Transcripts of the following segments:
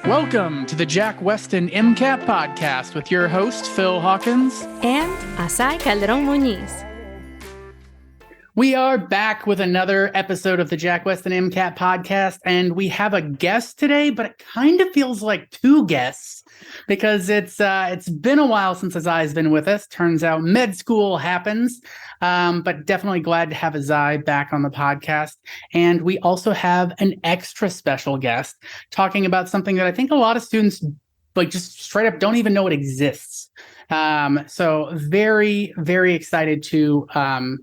Welcome to the Jack Westin MCAT podcast with your host, Phil Hawkins. And Azaii Calderon-Muñiz. We are back with another episode of the Jack Westin MCAT podcast, and we have a guest today, but it kind of feels like two guests because it's been a while since Azaii's been with us. Turns out med school happens, but definitely glad to have Azaii back on the podcast. And we also have an extra special guest talking about something that I think a lot of students just straight up don't even know it exists. So very, very excited to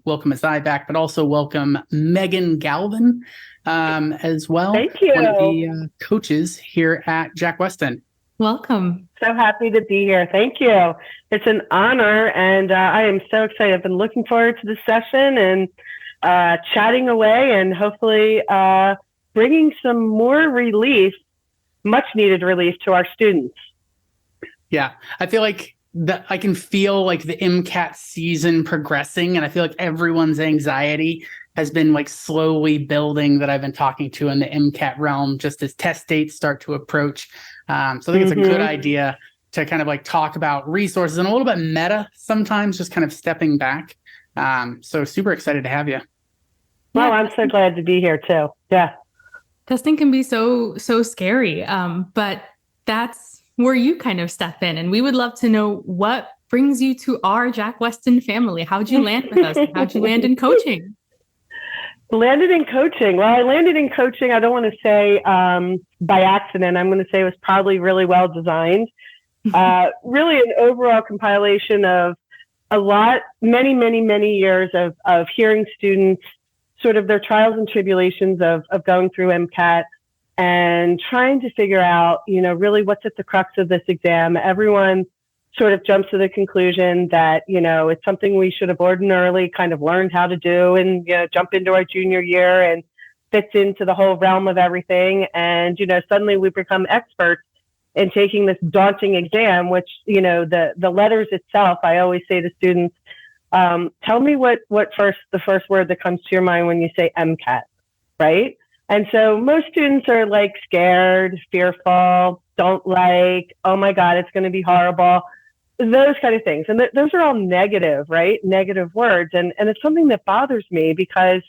welcome Azaii back, but also welcome Megan Galvin as well. Thank you. One of the coaches here at Jack Westin. Welcome. So happy to be here. Thank you. It's an honor, and I am so excited. I've been looking forward to this session and chatting away and hopefully bringing some more relief, much needed relief to our students. Yeah, I feel like I can feel like the MCAT season progressing, and I feel like everyone's anxiety has been like slowly building that I've been talking to in the MCAT realm just as test dates start to approach. So I think it's a good idea to kind of like talk about resources and a little bit meta sometimes, just kind of stepping back. So super excited to have you. Well, I'm so glad to be here too. Yeah. Testing can be so scary, but that's where you kind of step in. And we would love to know what brings you to our Jack Westin family. How'd you land with us? How'd you land in coaching? Landed in coaching. Well, I landed in coaching, I don't want to say by accident. I'm going to say it was probably really well designed. Really an overall compilation of many years of hearing students, sort of their trials and tribulations of going through MCAT and trying to figure out, really what's at the crux of this exam. Everyone sort of jumps to the conclusion that, it's something we should have ordinarily kind of learned how to do and, jump into our junior year and fits into the whole realm of everything. And, suddenly we become experts in taking this daunting exam, which, the letters itself, I always say to students, tell me the first word that comes to your mind when you say MCAT, right? And so most students are like scared, fearful, don't like, oh my God, it's going to be horrible. Those kind of things. And those are all negative, right? Negative words. And it's something that bothers me because,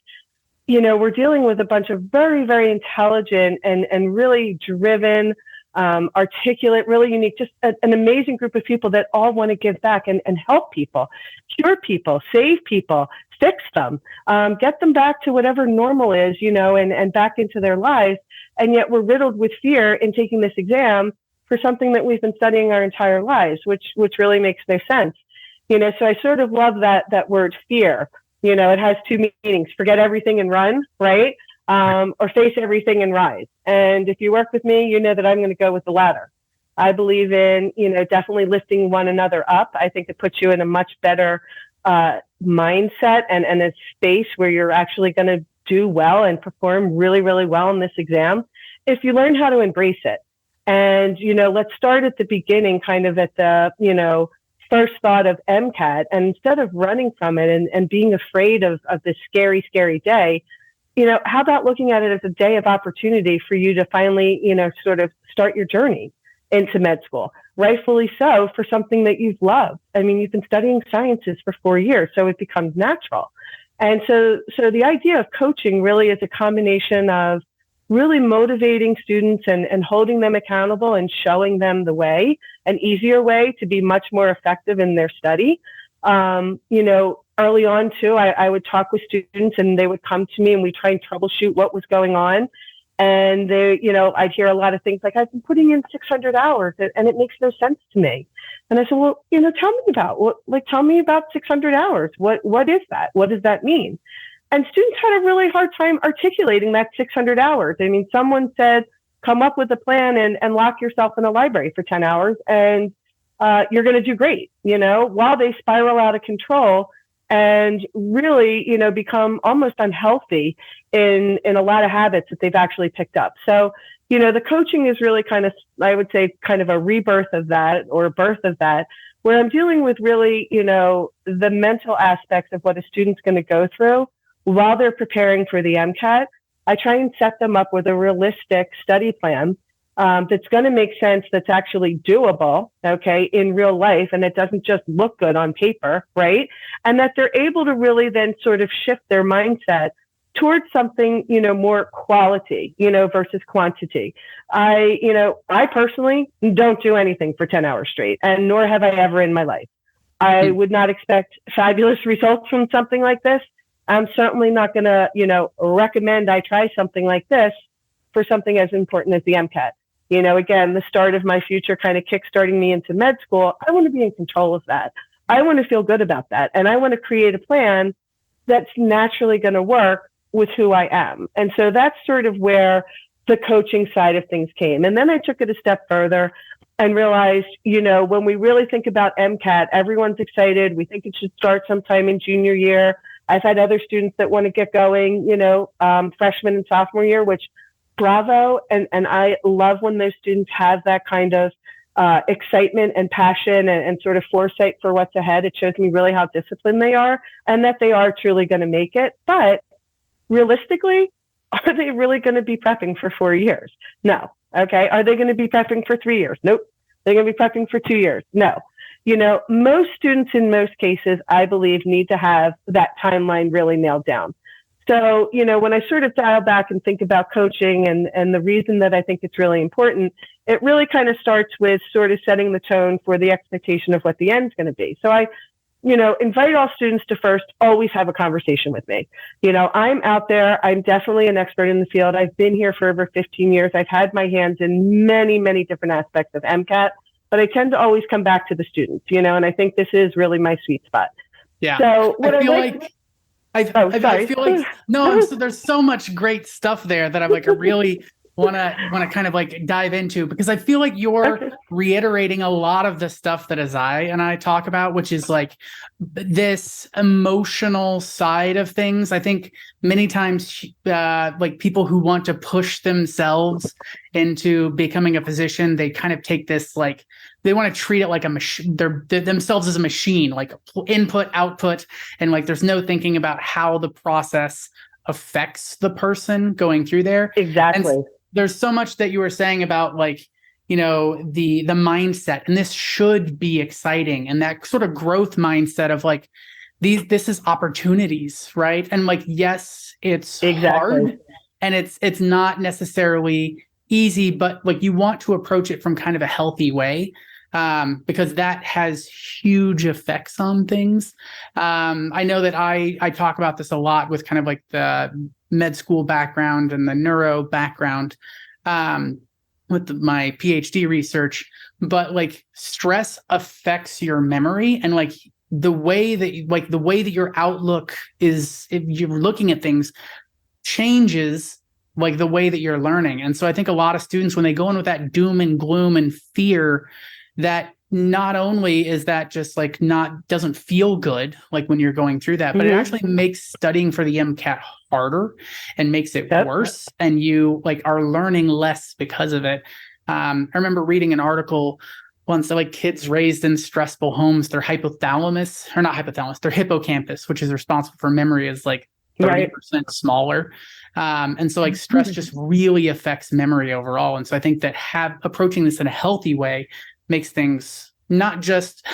we're dealing with a bunch of very, very intelligent and really driven, articulate, really unique, just an amazing group of people that all want to give back and help people, cure people, save people, fix them, get them back to whatever normal is, and back into their lives. And yet we're riddled with fear in taking this exam for something that we've been studying our entire lives, which really makes no sense. So I sort of love that word fear. It has two meanings: forget everything and run, right? Or face everything and rise. And if you work with me, you know that I'm going to go with the latter. I believe in, definitely lifting one another up. I think it puts you in a much better mindset and a space where you're actually going to do well and perform really, really well in this exam if you learn how to embrace it. And, let's start at the beginning, kind of at the, first thought of MCAT. And instead of running from it and being afraid of this scary, scary day, how about looking at it as a day of opportunity for you to finally, sort of start your journey into med school, rightfully so, for something that you've loved. I mean, you've been studying sciences for 4 years, so it becomes natural. And so the idea of coaching really is a combination of really motivating students and holding them accountable and showing them the way, an easier way to be much more effective in their study. Early on too, I would talk with students and they would come to me and we try and troubleshoot what was going on. And they, I'd hear a lot of things like, I've been putting in 600 hours and it makes no sense to me. And I said, well, tell me about 600 hours. What is that? What does that mean? And students had a really hard time articulating that 600 hours. I mean, someone said, come up with a plan and lock yourself in a library for 10 hours and you're going to do great, while they spiral out of control and really, become almost unhealthy in a lot of habits that they've actually picked up. So, the coaching is really kind of, I would say, kind of a rebirth of that or a birth of that, where I'm dealing with really, the mental aspects of what a student's going to go through while they're preparing for the MCAT. I try and set them up with a realistic study plan that's going to make sense, that's actually doable, okay, in real life, and it doesn't just look good on paper, right? And that they're able to really then sort of shift their mindset towards something, more quality, versus quantity. I personally don't do anything for 10 hours straight, and nor have I ever in my life. I would not expect fabulous results from something like this. I'm certainly not going to, recommend I try something like this for something as important as the MCAT. Again, the start of my future kind of kickstarting me into med school. I want to be in control of that. I want to feel good about that. And I want to create a plan that's naturally going to work with who I am. And so that's sort of where the coaching side of things came. And then I took it a step further and realized, when we really think about MCAT, everyone's excited. We think it should start sometime in junior year. I've had other students that want to get going, freshman and sophomore year, which bravo. And I love when those students have that kind of excitement and passion and sort of foresight for what's ahead. It shows me really how disciplined they are and that they are truly going to make it. But realistically, are they really going to be prepping for 4 years? No. Okay. Are they going to be prepping for 3 years? Nope. They're going to be prepping for 2 years. No. Most students in most cases, I believe, need to have that timeline really nailed down. So, when I sort of dial back and think about coaching and the reason that I think it's really important, it really kind of starts with sort of setting the tone for the expectation of what the end's going to be. So I invite all students to first always have a conversation with me. I'm out there. I'm definitely an expert in the field. I've been here for over 15 years. I've had my hands in many, many different aspects of MCAT, but I tend to always come back to the students, and I think this is really my sweet spot. Yeah. So what I feel like there's so much great stuff there that I'm like, I really want to kind of like dive into, because I feel like you're reiterating a lot of the stuff that Azaii and I talk about, which is like this emotional side of things. I think many times like people who want to push themselves into becoming a physician, they kind of take this, like, they want to treat it like a machine, themselves as a machine, like input, output, and like there's no thinking about how the process affects the person going through there. Exactly. And there's so much that you were saying about, like, the mindset, and this should be exciting, and that sort of growth mindset of like this is opportunities, right? And like, yes, it's hard and it's not necessarily easy, but like you want to approach it from kind of a healthy way. Because that has huge effects on things. I know that I talk about this a lot with kind of like the med school background and the neuro background with my PhD research, but like stress affects your memory, and like the way that your outlook is, if you're looking at things, changes like the way that you're learning. And so I think a lot of students, when they go in with that doom and gloom and fear, that not only is that just like doesn't feel good, like when you're going through that, but it actually makes studying for the MCAT harder and makes it worse. And you like are learning less because of it. I remember reading an article once that like kids raised in stressful homes, their their hippocampus, which is responsible for memory, is like 30% smaller. And so like stress just really affects memory overall. And so I think that approaching this in a healthy way makes things not just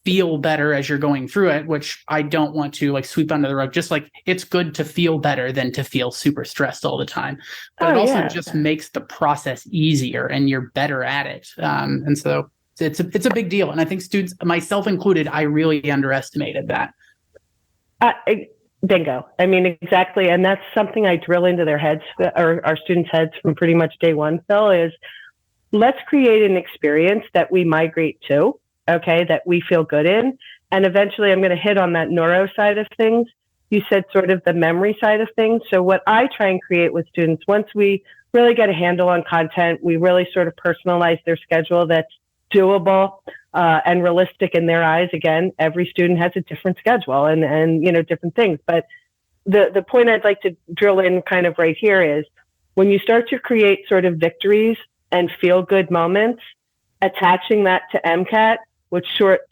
feel better as you're going through it, which I don't want to like sweep under the rug. Just like it's good to feel better than to feel super stressed all the time. But it also just makes the process easier and you're better at it. And so it's a big deal. And I think students, myself included, I really underestimated that. Bingo. I mean, exactly. And that's something I drill into their heads, or our students' heads from pretty much day one, Phil, is let's create an experience that we migrate to, okay, that we feel good in. And eventually I'm going to hit on that neuro side of things. You said sort of the memory side of things. So what I try and create with students, once we really get a handle on content, we really sort of personalize their schedule that's doable and realistic in their eyes. Again, every student has a different schedule and different things. But the point I'd like to drill in kind of right here is when you start to create sort of victories and feel good moments, attaching that to MCAT, which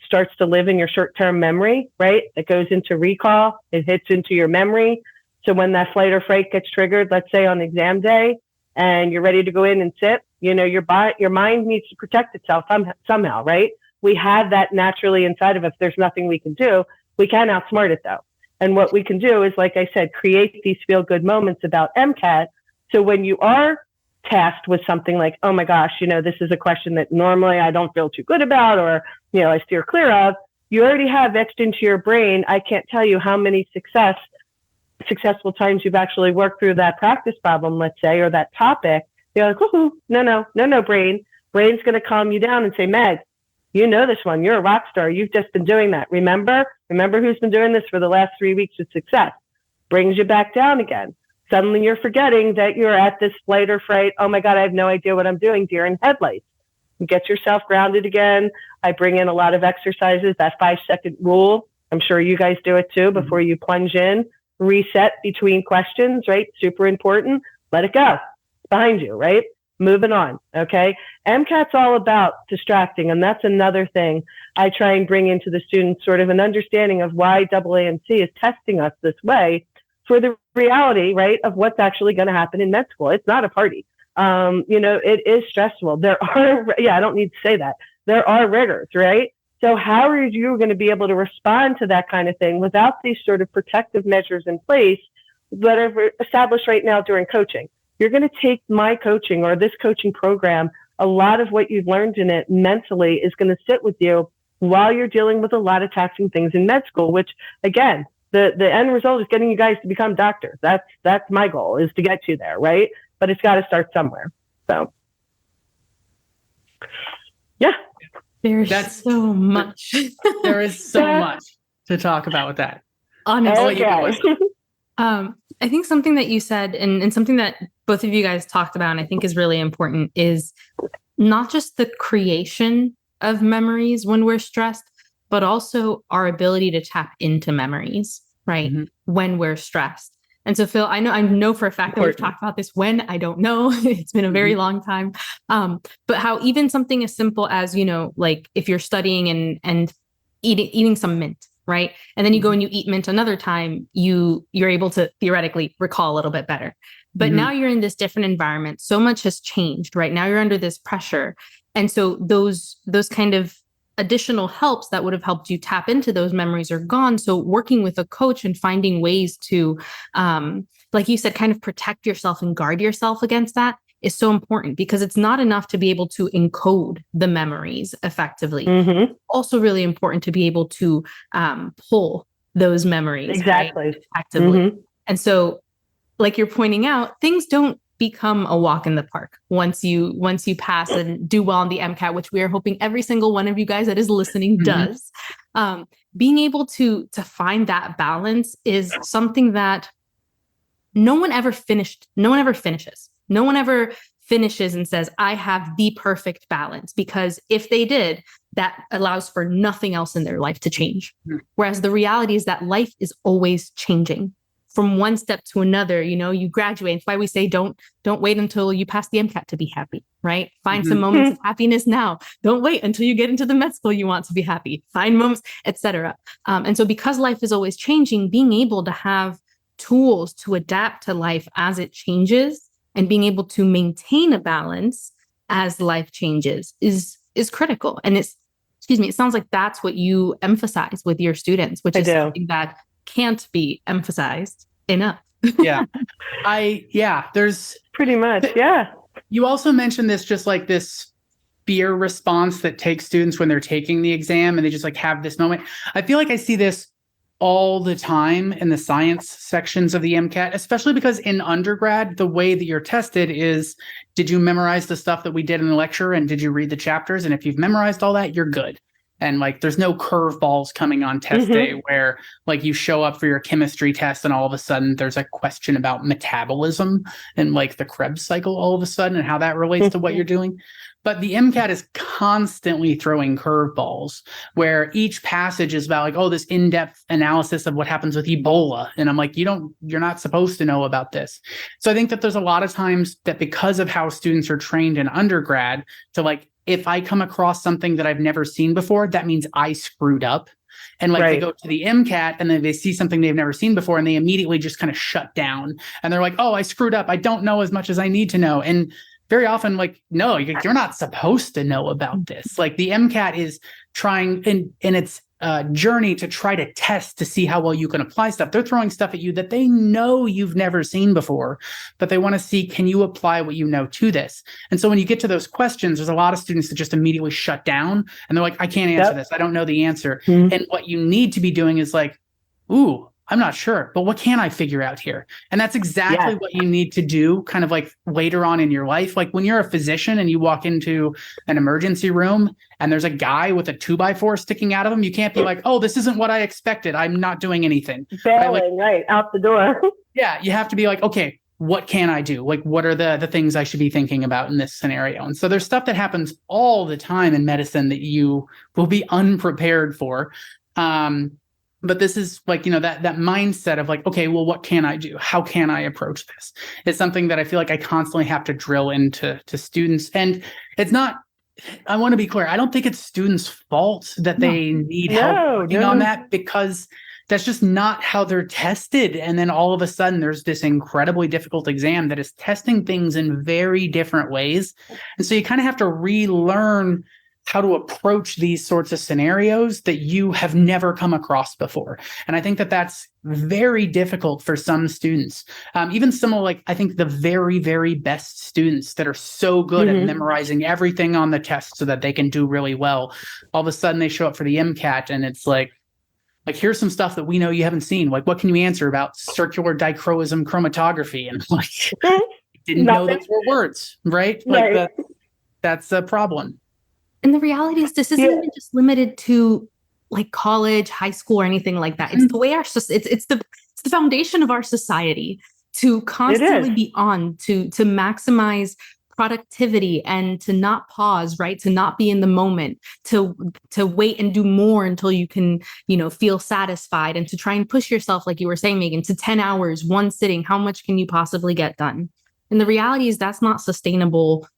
starts to live in your short-term memory, right? It goes into recall, it hits into your memory. So when that flight or fright gets triggered, let's say on exam day, and you're ready to go in and sit, You know, your mind needs to protect itself somehow, right? We have that naturally inside of us. There's nothing we can do. We can outsmart it though. And what we can do is, like I said, create these feel-good moments about MCAT. So when you are tasked with something like, oh my gosh, you know, this is a question that normally I don't feel too good about, or, you know, I steer clear of, you already have etched into your brain. I can't tell you how many successful times you've actually worked through that practice problem, let's say, or that topic. You're like, woohoo, no, brain. Brain's going to calm you down and say, Meg, you know this one. You're a rock star. You've just been doing that. Remember who's been doing this for the last 3 weeks with success. Brings you back down again. Suddenly you're forgetting that you're at this flight or fright. Oh my God, I have no idea what I'm doing. Deer in headlights. You get yourself grounded again. I bring in a lot of exercises, that 5-second rule. I'm sure you guys do it too before you plunge in. Reset between questions, right? Super important. Let it go. It's behind you, right? Moving on, okay? MCAT's all about distracting, and that's another thing I try and bring into the students, sort of an understanding of why AAMC is testing us this way for the reality, right, of what's actually going to happen in med school. It's not a party. You know, it is stressful. There are, I don't need to say that. There are rigors, right? So how are you going to be able to respond to that kind of thing without these sort of protective measures in place that are established right now during coaching? You're going to take my coaching or this coaching program, a lot of what you've learned in it mentally is going to sit with you while you're dealing with a lot of taxing things in med school, which again, the end result is getting you guys to become doctors. That's my goal, is to get you there, right? But it's got to start somewhere. So, yeah. There's so much. There is so much to talk about with that. Honestly. Okay. I think something that you said and something that both of you guys talked about, and I think is really important, is not just the creation of memories when we're stressed, but also our ability to tap into memories, right? Mm-hmm. When we're stressed. And so, Phil, I know for a fact that we've talked about this when, I don't know. It's been a very long time. But how even something as simple as, you know, like if you're studying and eating some mint, right? And then you go and you eat mint another time, you're able to theoretically recall a little bit better. But now you're in this different environment. So much has changed, right? Now you're under this pressure. And so those kind of additional helps that would have helped you tap into those memories are gone. So working with a coach and finding ways to, like you said, kind of protect yourself and guard yourself against that is so important, because it's not enough to be able to encode the memories effectively. Mm-hmm. Also really important to be able to pull those memories exactly, right, actively. Mm-hmm. And so, like you're pointing out, things don't become a walk in the park once you pass and do well on the MCAT, which we are hoping every single one of you guys that is listening does. Being able to find that balance is something that no one ever finishes. No one ever finishes and says, I have the perfect balance, because if they did, that allows for nothing else in their life to change. Whereas the reality is that life is always changing. From one step to another, you know, you graduate. It's why we say don't wait until you pass the MCAT to be happy, right? Find some moments of happiness now. Don't wait until you get into the med school you want to be happy. Find moments, etc. And so because life is always changing, being able to have tools to adapt to life as it changes and being able to maintain a balance as life changes is critical. And it sounds like that's what you emphasize with your students, which is something that can't be emphasized enough. There's pretty much. Yeah. You also mentioned this, just like this fear response that takes students when they're taking the exam and they just like have this moment. I feel like I see this all the time in the science sections of the MCAT, especially because in undergrad, the way that you're tested is, did you memorize the stuff that we did in the lecture and did you read the chapters? And if you've memorized all that, you're good. And like, there's no curveballs coming on test day where like you show up for your chemistry test and all of a sudden there's a question about metabolism and like the Krebs cycle all of a sudden and how that relates to what you're doing. But the MCAT is constantly throwing curveballs where each passage is about like, oh, this in-depth analysis of what happens with Ebola. And I'm like, you're not supposed to know about this. So I think that there's a lot of times that because of how students are trained in undergrad to like, if I come across something that I've never seen before, that means I screwed up. And like they go to the MCAT and then they see something they've never seen before and they immediately just kind of shut down. And they're like, oh, I screwed up. I don't know as much as I need to know. And very often, like, no, you're not supposed to know about this. Like the MCAT is trying in its journey to try to test to see how well you can apply stuff. They're throwing stuff at you that they know you've never seen before, but they want to see, can you apply what you know to this? And so when you get to those questions, there's a lot of students that just immediately shut down and they're like, I can't answer this. I don't know the answer. And what you need to be doing is like, ooh, I'm not sure, but what can I figure out here? And that's exactly what you need to do kind of like later on in your life. Like when you're a physician and you walk into an emergency room and there's a guy with a 2x4 sticking out of him, you can't be like, oh, this isn't what I expected. I'm not doing anything. Bailing, right, out the door. Yeah, you have to be like, okay, what can I do? Like, what are the things I should be thinking about in this scenario? And so there's stuff that happens all the time in medicine that you will be unprepared for. But this is like, that mindset of like, okay, well, what can I do? How can I approach this? It's something that I feel like I constantly have to drill into students. And it's not, I want to be clear, I don't think it's students' fault that they need help on that, because that's just not how they're tested. And then all of a sudden there's this incredibly difficult exam that is testing things in very different ways. And so you kind of have to relearn how to approach these sorts of scenarios that you have never come across before. And I think that that's very difficult for some students. Even some of like, I think the very, very best students that are so good at memorizing everything on the test so that they can do really well. All of a sudden they show up for the MCAT and it's like, here's some stuff that we know you haven't seen. Like, what can you answer about circular dichroism chromatography? And like, didn't know those were words, right? Like that's a problem. And the reality is this isn't even just limited to like college, high school, or anything like that. It's the way it's the foundation of our society to constantly be on, to maximize productivity and to not pause, right? To not be in the moment, to wait and do more until you can, feel satisfied, and to try and push yourself, like you were saying, Megan, to 10 hours, one sitting. How much can you possibly get done? And the reality is that's not sustainable.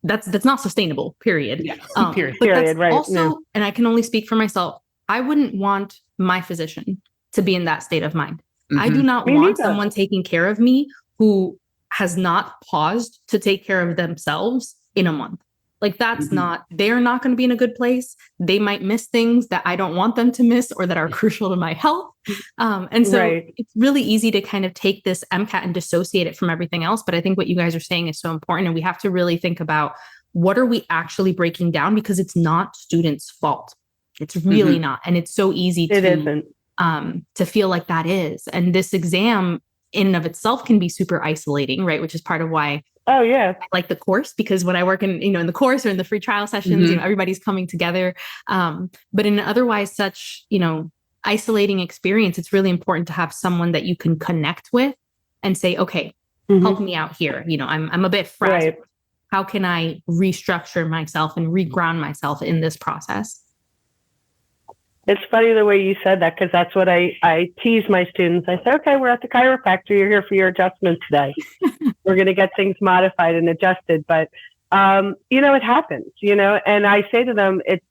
That's not sustainable, period. Yeah, period. Right. Also, and I can only speak for myself, I wouldn't want my physician to be in that state of mind. I do not want someone taking care of me who has not paused to take care of themselves in a month. Like that's they're not going to be in a good place. They might miss things that I don't want them to miss or that are crucial to my health. And so it's really easy to kind of take this MCAT and dissociate it from everything else. But I think what you guys are saying is so important. And we have to really think about what are we actually breaking down, because it's not students' fault. It's really not. And it's so easy to feel like that is. And this exam in and of itself can be super isolating, right? Which is part of why I like the course, because when I work in the course or in the free trial sessions, everybody's coming together. But in an otherwise such, isolating experience, it's really important to have someone that you can connect with and say, okay, help me out here. I'm a bit frazzled. Right. How can I restructure myself and reground myself in this process? It's funny the way you said that, because that's what I tease my students. I say, okay, we're at the chiropractor. You're here for your adjustments today. We're going to get things modified and adjusted. But, it happens, and I say to them, it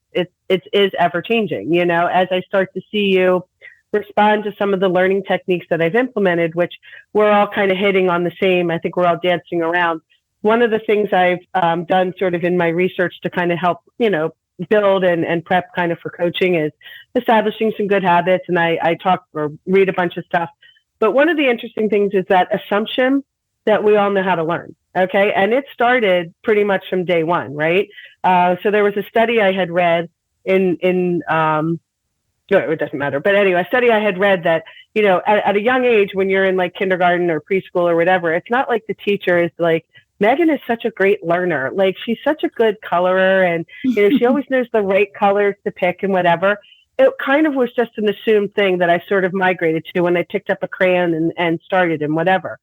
is ever changing, as I start to see you respond to some of the learning techniques that I've implemented, which we're all kind of hitting on the same. I think we're all dancing around. One of the things I've done sort of in my research to kind of help, build and prep kind of for coaching is establishing some good habits. And I talk or read a bunch of stuff. But one of the interesting things is that assumption that we all know how to learn. Okay. And it started pretty much from day one, right? So there was a study I had read it doesn't matter. But anyway, a study I had read that, at a young age, when you're in like kindergarten or preschool or whatever, it's not like the teacher is like, Megan is such a great learner. Like she's such a good colorer, and she always knows the right colors to pick and whatever. It kind of was just an assumed thing that I sort of migrated to when I picked up a crayon and started and whatever.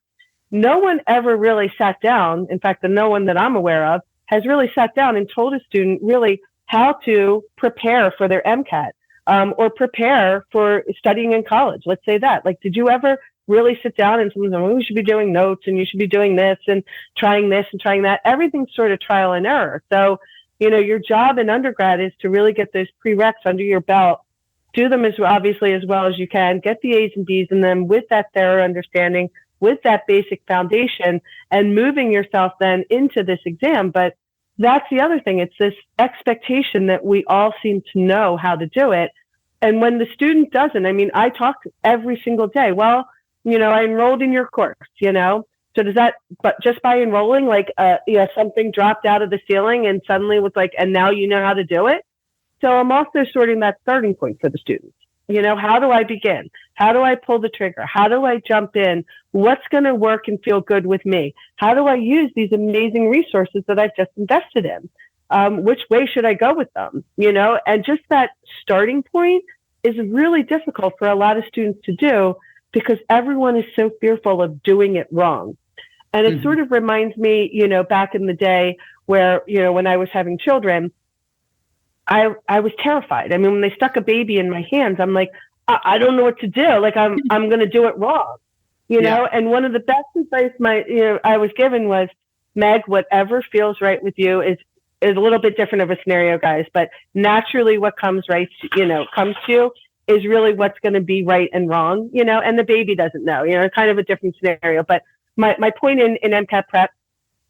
No one ever really sat down. In fact, the no one that I'm aware of has really sat down and told a student really how to prepare for their MCAT or prepare for studying in college. Let's say that. Like, did you ever really sit down and someone said, well, we should be doing notes and you should be doing this and trying that? Everything's sort of trial and error. So, your job in undergrad is to really get those prereqs under your belt, do them as well as you can, get the A's and B's in them with that thorough understanding, with that basic foundation and moving yourself then into this exam. But that's the other thing. It's this expectation that we all seem to know how to do it. And when the student doesn't, I mean, I talk every single day. Well, I enrolled in your course, So does that, but just by enrolling, something dropped out of the ceiling and suddenly was like, and now you know how to do it? So I'm also sorting that starting point for the students. How do I begin? How do I pull the trigger? How do I jump in? What's going to work and feel good with me? How do I use these amazing resources that I've just invested in? Which way should I go with them? And just that starting point is really difficult for a lot of students to do because everyone is so fearful of doing it wrong. And it sort of reminds me, back in the day where, when I was having children, I was terrified. I mean, when they stuck a baby in my hands, I'm like, I don't know what to do. Like, I'm going to do it wrong, know? And one of the best advice I was given was, Meg, whatever feels right with you is a little bit different of a scenario, guys, but naturally what comes to you is really what's going to be right and wrong, and the baby doesn't know, kind of a different scenario. But my point in MCAT prep,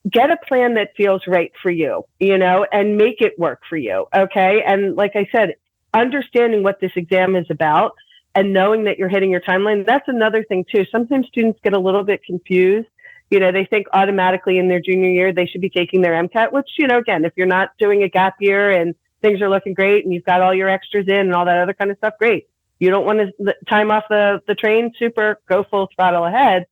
get a plan that feels right for you, and make it work for you. Okay. And like I said, understanding what this exam is about and knowing that you're hitting your timeline, that's another thing too. Sometimes students get a little bit confused. They think automatically in their junior year, they should be taking their MCAT, which, again, if you're not doing a gap year and things are looking great and you've got all your extras in and all that other kind of stuff, great. You don't want to time off the train, super, go full throttle ahead.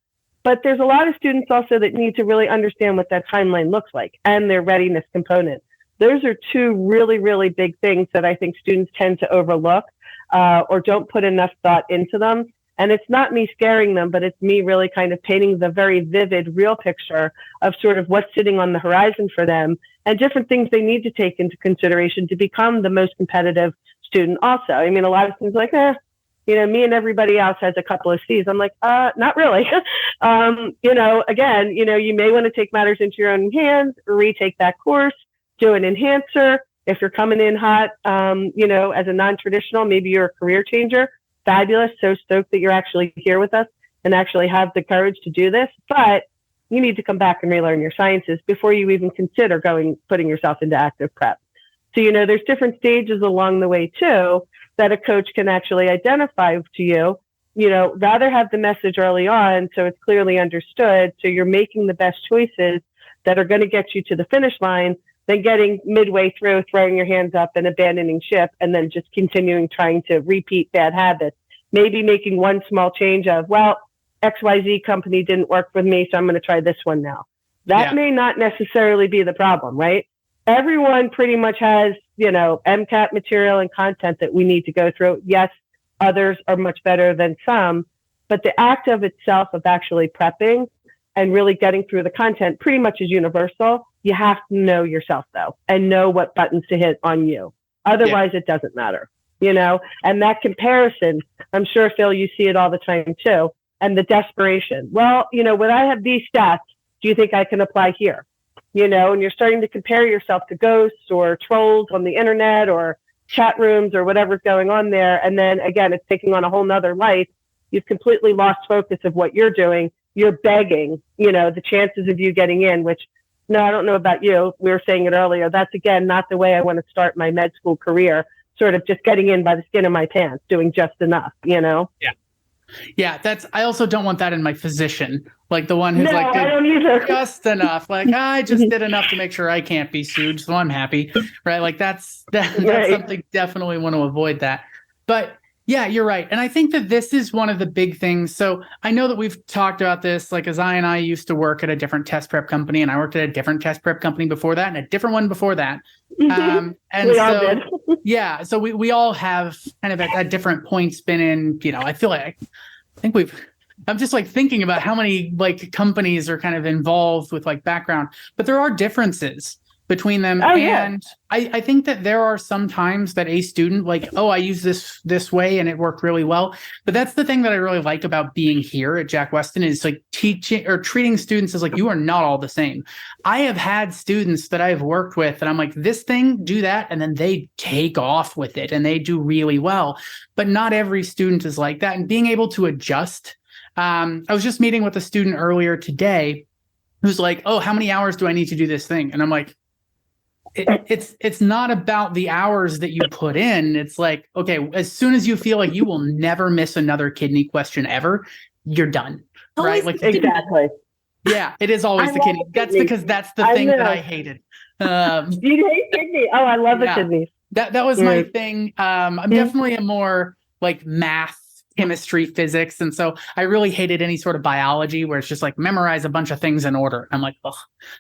But there's a lot of students also that need to really understand what that timeline looks like and their readiness component. Those are two really, really big things that I think students tend to overlook or don't put enough thought into them. And it's not me scaring them, but it's me really kind of painting the very vivid, real picture of sort of what's sitting on the horizon for them and different things they need to take into consideration to become the most competitive student also. I mean, a lot of students are like, me and everybody else has a couple of C's. I'm like, not really. Again, you may want to take matters into your own hands, retake that course, do an enhancer. If you're coming in hot, as a non-traditional, maybe you're a career changer. Fabulous. So stoked that you're actually here with us and actually have the courage to do this. But you need to come back and relearn your sciences before you even consider putting yourself into active prep. So, there's different stages along the way too that a coach can actually identify to you, rather have the message early on so it's clearly understood. So you're making the best choices that are going to get you to the finish line than getting midway through, throwing your hands up and abandoning ship and then just continuing trying to repeat bad habits. Maybe making one small change of, well, XYZ company didn't work with me, so I'm going to try this one now. That may not necessarily be the problem, right? Everyone pretty much has, MCAT material and content that we need to go through. Yes, others are much better than some, but the act of itself of actually prepping and really getting through the content pretty much is universal. You have to know yourself though, and know what buttons to hit on you. Otherwise it doesn't matter, and that comparison, I'm sure, Phil, you see it all the time too. And the desperation. Well, when I have these stats, do you think I can apply here? And you're starting to compare yourself to ghosts or trolls on the internet or chat rooms or whatever's going on there. And then again, it's taking on a whole nother life. You've completely lost focus of what you're doing. You're begging, the chances of you getting in, which, no, I don't know about you. We were saying it earlier. That's, again, not the way I want to start my med school career, sort of just getting in by the skin of my pants, doing just enough, Yeah. Yeah, I also don't want that in my physician, like the one who's I don't either. Just enough. Like, I just did enough to make sure I can't be sued, so I'm happy, right? Like that's Right. something, definitely want to avoid that. But yeah, you're right. And I think that this is one of the big things. So I know that we've talked about this, like Azaii and I used to work at a different test prep company, and I worked at a different test prep company before that and a different one before that. And we all did. Yeah, so we all have kind of at different points been in, I feel like, I'm just like thinking about how many like companies are kind of involved with like background, but there are differences between them. And I think that there are some times that a student like, I use this way and it worked really well. But that's the thing that I really like about being here at Jack Westin is like teaching or treating students as like, you are not all the same. I have had students that I've worked with and I'm like, this thing, do that. And then they take off with it and they do really well. But not every student is like that. And being able to adjust I was just meeting with a student earlier today who's like, oh, how many hours do I need to do this thing? And I'm like, it's not about the hours that you put in. It's like, okay, as soon as you feel like you will never miss another kidney question ever, you're done. Right? Like exactly. Yeah, it is always the kidney. That's because that's the thing that I hated. You hate kidney? Oh, I love the kidneys. That was my thing. I'm definitely a more like math, chemistry, physics. And so I really hated any sort of biology where it's just like memorize a bunch of things in order. I'm like, ugh,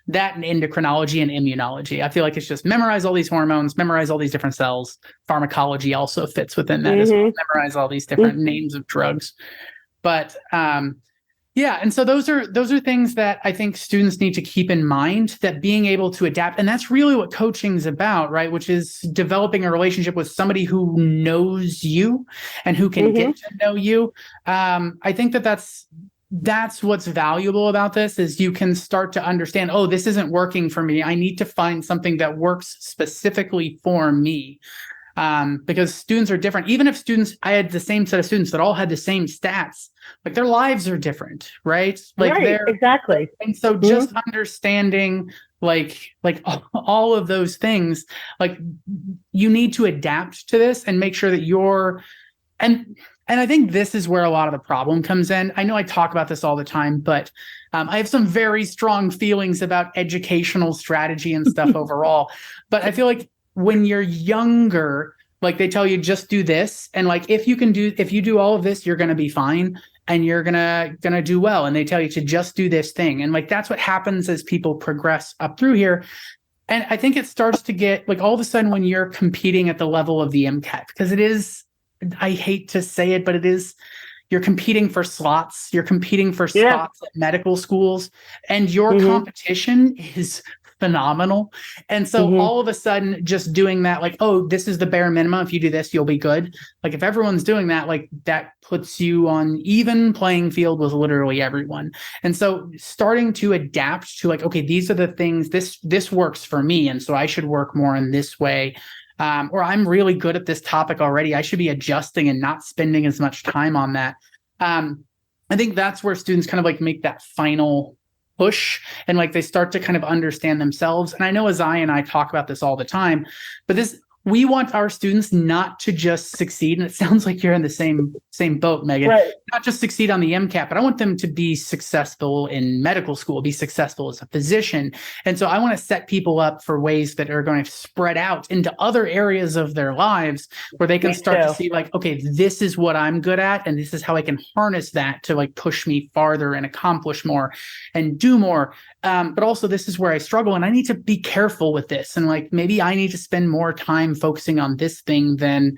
that and endocrinology and immunology. I feel like it's just memorize all these hormones, memorize all these different cells. Pharmacology also fits within that as well. Memorize all these different names of drugs. But yeah, and so those are things that I think students need to keep in mind, that being able to adapt, and that's really what coaching is about, right? Which is developing a relationship with somebody who knows you and who can get to know you. I think that's what's valuable about this, is you can start to understand, oh, this isn't working for me. I need to find something that works specifically for me. Because students are different. Even if I had the same set of students that all had the same stats, like their lives are different, right? Like exactly. And so just understanding like all of those things, like you need to adapt to this and make sure that and I think this is where a lot of the problem comes in. I know I talk about this all the time, but I have some very strong feelings about educational strategy and stuff overall. But I feel like when you're younger, like they tell you just do this, and like if you do all of this, you're going to be fine and you're gonna do well. And they tell you to just do this thing, and like that's what happens as people progress up through here. And I think it starts to get like all of a sudden when you're competing at the level of the MCAT, because it is, I hate to say it, but it is, you're competing for slots, you're competing for spots at medical schools, and your competition is phenomenal. And so all of a sudden just doing that, like, oh, this is the bare minimum. If you do this, you'll be good. Like if everyone's doing that, like that puts you on even playing field with literally everyone. And so starting to adapt to like, okay, these are the things, this works for me. And so I should work more in this way. Or I'm really good at this topic already. I should be adjusting and not spending as much time on that. I think that's where students kind of like make that final push, and like they start to kind of understand themselves. And I know Azaii and I talk about this all the time, but we want our students not to just succeed. And it sounds like you're in the same boat, Megan, not just succeed on the MCAT, but I want them to be successful in medical school, be successful as a physician. And so I want to set people up for ways that are going to spread out into other areas of their lives where they can start to see like, okay, this is what I'm good at. And this is how I can harness that to like push me farther and accomplish more and do more. But also this is where I struggle and I need to be careful with this. And like, maybe I need to spend more time focusing on this thing than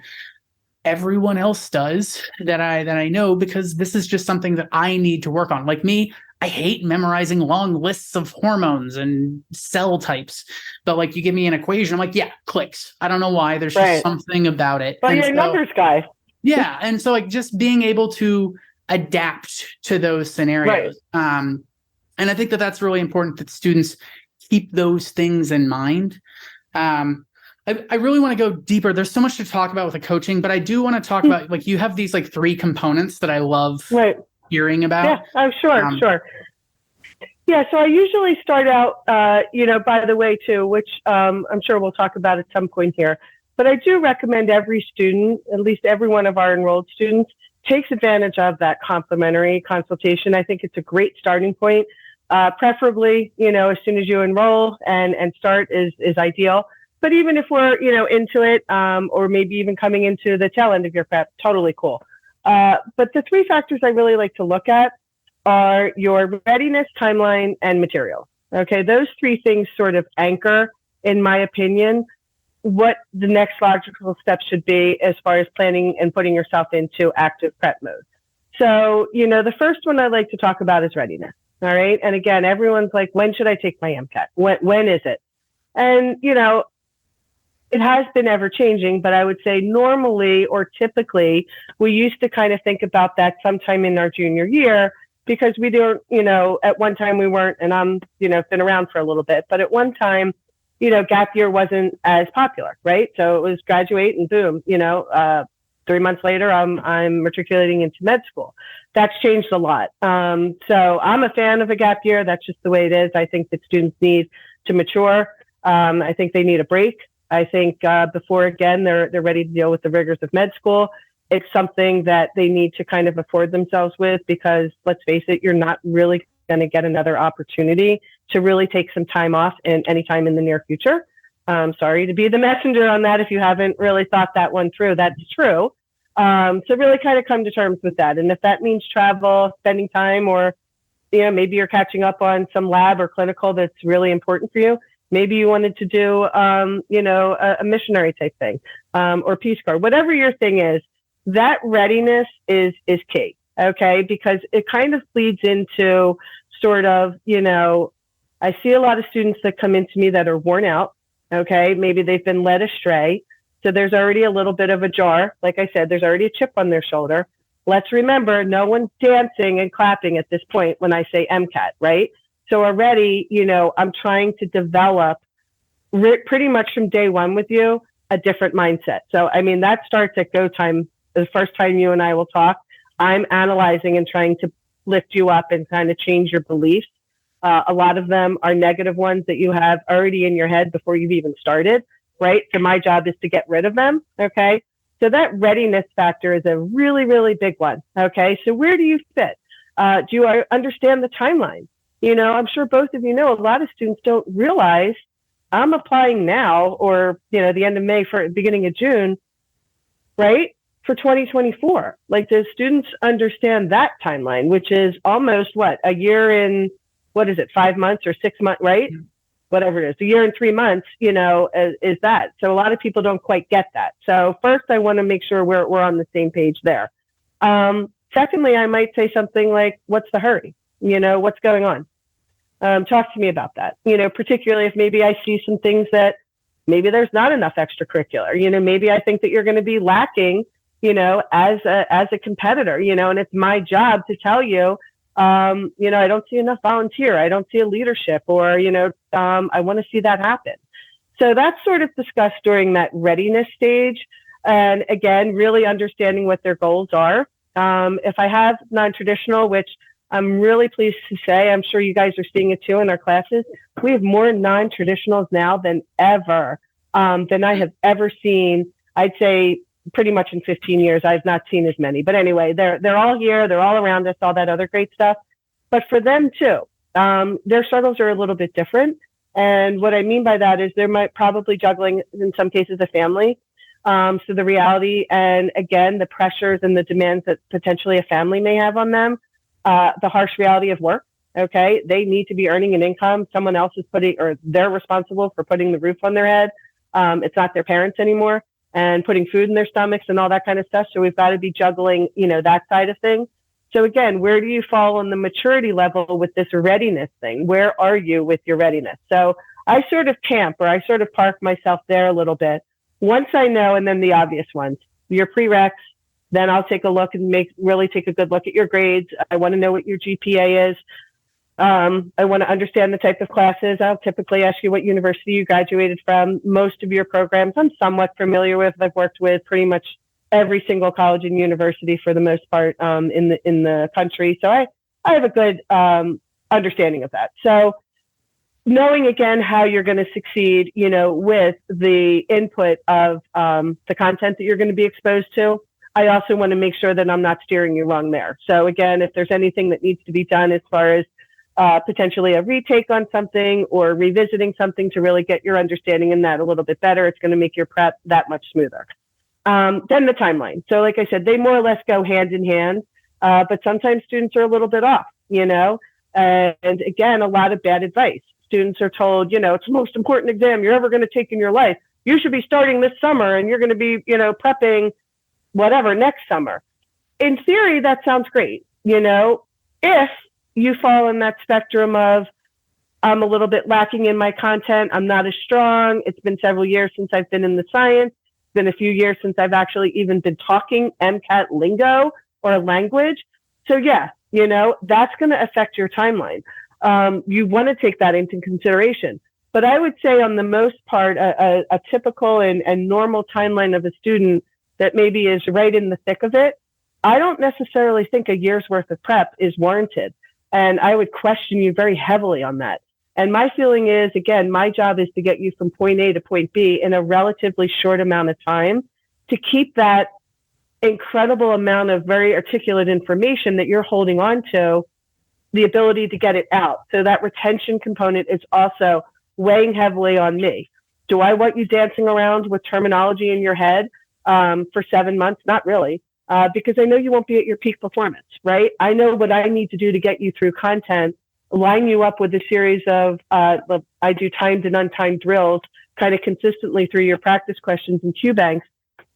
everyone else does that I know, because this is just something that I need to work on. Like me, I hate memorizing long lists of hormones and cell types, but like you give me an equation, I'm like, yeah, clicks. I don't know why. There's just something about it. But you're a numbers guy. Yeah. And so like just being able to adapt to those scenarios. And I think that that's really important, that students keep those things in mind. I really want to go deeper. There's so much to talk about with the coaching, but I do want to talk about, like, you have these like 3 components that I love hearing about. Yeah, oh, sure. Yeah, so I usually start out, by the way, too, which I'm sure we'll talk about at some point here, but I do recommend every student, at least every one of our enrolled students, takes advantage of that complimentary consultation. I think it's a great starting point. Preferably, as soon as you enroll and start is ideal. But even if we're, into it, or maybe even coming into the tail end of your prep, totally cool. But the 3 factors I really like to look at are your readiness, timeline, and material. Okay, those 3 things sort of anchor, in my opinion, what the next logical step should be as far as planning and putting yourself into active prep mode. So, the first one I like to talk about is readiness. All right. And again, everyone's like, when should I take my MCAT? When is it? And, it has been ever changing, but I would say normally or typically we used to kind of think about that sometime in our junior year, because we don't, at one time we weren't, and I'm, been around for a little bit, but at one time, gap year wasn't as popular, right? So it was graduate and boom, 3 months later, I'm matriculating into med school. That's changed a lot. So I'm a fan of a gap year. That's just the way it is. I think that students need to mature. I think they need a break. I think before, again, they're ready to deal with the rigors of med school. It's something that they need to kind of afford themselves with, because let's face it, you're not really going to get another opportunity to really take some time off in any time in the near future. Sorry to be the messenger on that if you haven't really thought that one through. That's true. So really kind of come to terms with that. And if that means travel, spending time, or maybe you're catching up on some lab or clinical that's really important for you. Maybe you wanted to do, a missionary type thing, or Peace Corps, whatever your thing is. That readiness is key, okay? Because it kind of leads into sort of, I see a lot of students that come into me that are worn out, okay? Maybe they've been led astray. So there's already a little bit of a jar. Like I said, there's already a chip on their shoulder. Let's remember, no one's dancing and clapping at this point when I say MCAT, right? So already, I'm trying to develop pretty much from day one with you a different mindset. So, that starts at go time. The first time you and I will talk, I'm analyzing and trying to lift you up and kind of change your beliefs. A lot of them are negative ones that you have already in your head before you've even started, right? So my job is to get rid of them, okay? So that readiness factor is a really, really big one, okay? So where do you fit? Do you understand the timeline? I'm sure both of you know a lot of students don't realize I'm applying now, or, the end of May for beginning of June, right? For 2024. Like, do students understand that timeline, which is almost a year in, 5 months or 6 months, right? Mm-hmm. Whatever it is, a year and 3 months, is that. So a lot of people don't quite get that. So first, I want to make sure we're on the same page there. Secondly, I might say something like, what's the hurry? What's going on? Talk to me about that. Particularly if maybe I see some things that maybe there's not enough extracurricular. Maybe I think that you're going to be lacking, as a competitor, and it's my job to tell you, I don't see enough volunteer. I don't see a leadership, or, I want to see that happen. So that's sort of discussed during that readiness stage. And again, really understanding what their goals are. If I have non-traditional, which I'm really pleased to say, I'm sure you guys are seeing it too in our classes, we have more non-traditionals now than ever, than I have ever seen. I'd say pretty much in 15 years, I've not seen as many. But anyway, they're all here. They're all around us, all that other great stuff. But for them too, their struggles are a little bit different. And what I mean by that is they might probably juggling, in some cases, a family. So the reality, and again, the pressures and the demands that potentially a family may have on them, the harsh reality of work. Okay. They need to be earning an income. Someone else is they're responsible for putting the roof on their head. It's not their parents anymore, and putting food in their stomachs and all that kind of stuff. So we've got to be juggling, that side of things. So again, where do you fall on the maturity level with this readiness thing? Where are you with your readiness? So I sort of camp, or I sort of park myself there a little bit. Once I know, and then the obvious ones, your prereqs, then I'll take a look and really take a good look at your grades. I want to know what your GPA is. I want to understand the type of classes. I'll typically ask you what university you graduated from. Most of your programs I'm somewhat familiar with. I've worked with pretty much every single college and university for the most part in the country. So I have a good understanding of that. So knowing again how you're going to succeed, with the input of the content that you're going to be exposed to, I also want to make sure that I'm not steering you wrong there. So again, if there's anything that needs to be done as far as potentially a retake on something or revisiting something to really get your understanding in that a little bit better, it's going to make your prep that much smoother. Then the timeline. So like I said, they more or less go hand in hand, but sometimes students are a little bit off, and again, a lot of bad advice. Students are told, it's the most important exam you're ever going to take in your life. You should be starting this summer and you're going to be, prepping whatever next summer. In theory, that sounds great. If you fall in that spectrum of, I'm a little bit lacking in my content, I'm not as strong, it's been several years since I've been in the science, it's been a few years since I've actually even been talking MCAT lingo or language. So yeah, that's going to affect your timeline. You want to take that into consideration. But I would say on the most part, a typical and normal timeline of a student that maybe is right in the thick of it, I don't necessarily think a year's worth of prep is warranted. And I would question you very heavily on that. And my feeling is, again, my job is to get you from point A to point B in a relatively short amount of time to keep that incredible amount of very articulate information that you're holding on to, the ability to get it out. So that retention component is also weighing heavily on me. Do I want you dancing around with terminology in your head for 7 months? Not really, because I know you won't be at your peak performance, right? I know what I need to do to get you through content, line you up with a series of, I do timed and untimed drills kind of consistently through your practice questions and Q banks,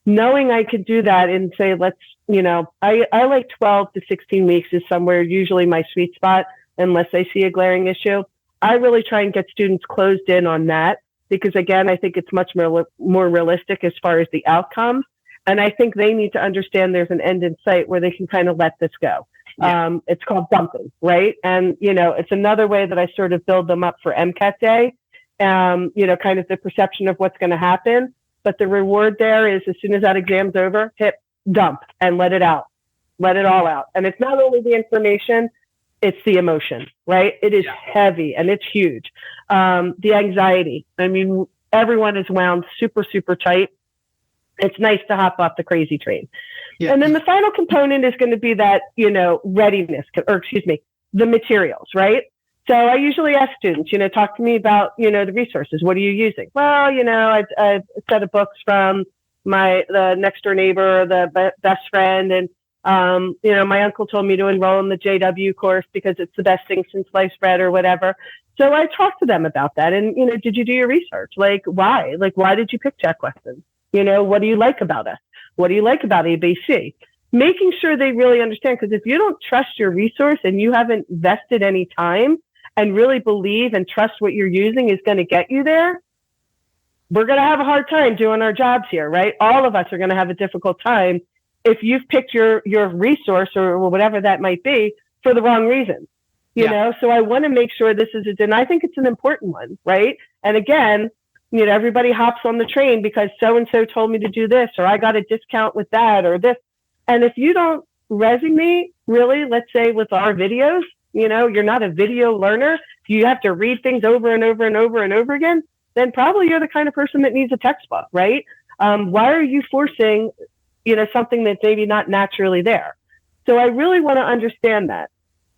knowing I could do that and say, let's, I like 12 to 16 weeks is somewhere usually my sweet spot, unless I see a glaring issue. I really try and get students closed in on that because, again, I think it's much more realistic as far as the outcome. And I think they need to understand there's an end in sight where they can kind of let this go. Yeah. It's called dumping, right? And, it's another way that I sort of build them up for MCAT day, kind of the perception of what's going to happen. But the reward there is as soon as that exam's over, hit dump and let it out. Let it all out. And it's not only the information, it's the emotion, right? It is heavy and it's huge. The anxiety. I mean, everyone is wound super, super tight. It's nice to hop off the crazy train. Yeah. And then the final component is going to be that, readiness, the materials, right? So I usually ask students, talk to me about, the resources. What are you using? Well, I've a set of books from the next door neighbor, or the best friend. And, my uncle told me to enroll in the JW course because it's the best thing since sliced bread or whatever. So I talked to them about that. And, did you do your research? Like, why? Like, why did you pick Jack Westin? What do you like about us? What do you like about ABC? Making sure they really understand, because if you don't trust your resource and you haven't invested any time and really believe and trust what you're using is going to get you there, we're going to have a hard time doing our jobs here, right? All of us are going to have a difficult time if you've picked your resource or whatever that might be for the wrong reason, you know? So I want to make sure this is and I think it's an important one, right? And again, everybody hops on the train because so-and-so told me to do this, or I got a discount with that or this. And if you don't resonate really, let's say with our videos, you're not a video learner, you have to read things over and over and over and over again, then probably you're the kind of person that needs a textbook, right? Why are you forcing, something that's maybe not naturally there? So I really want to understand that.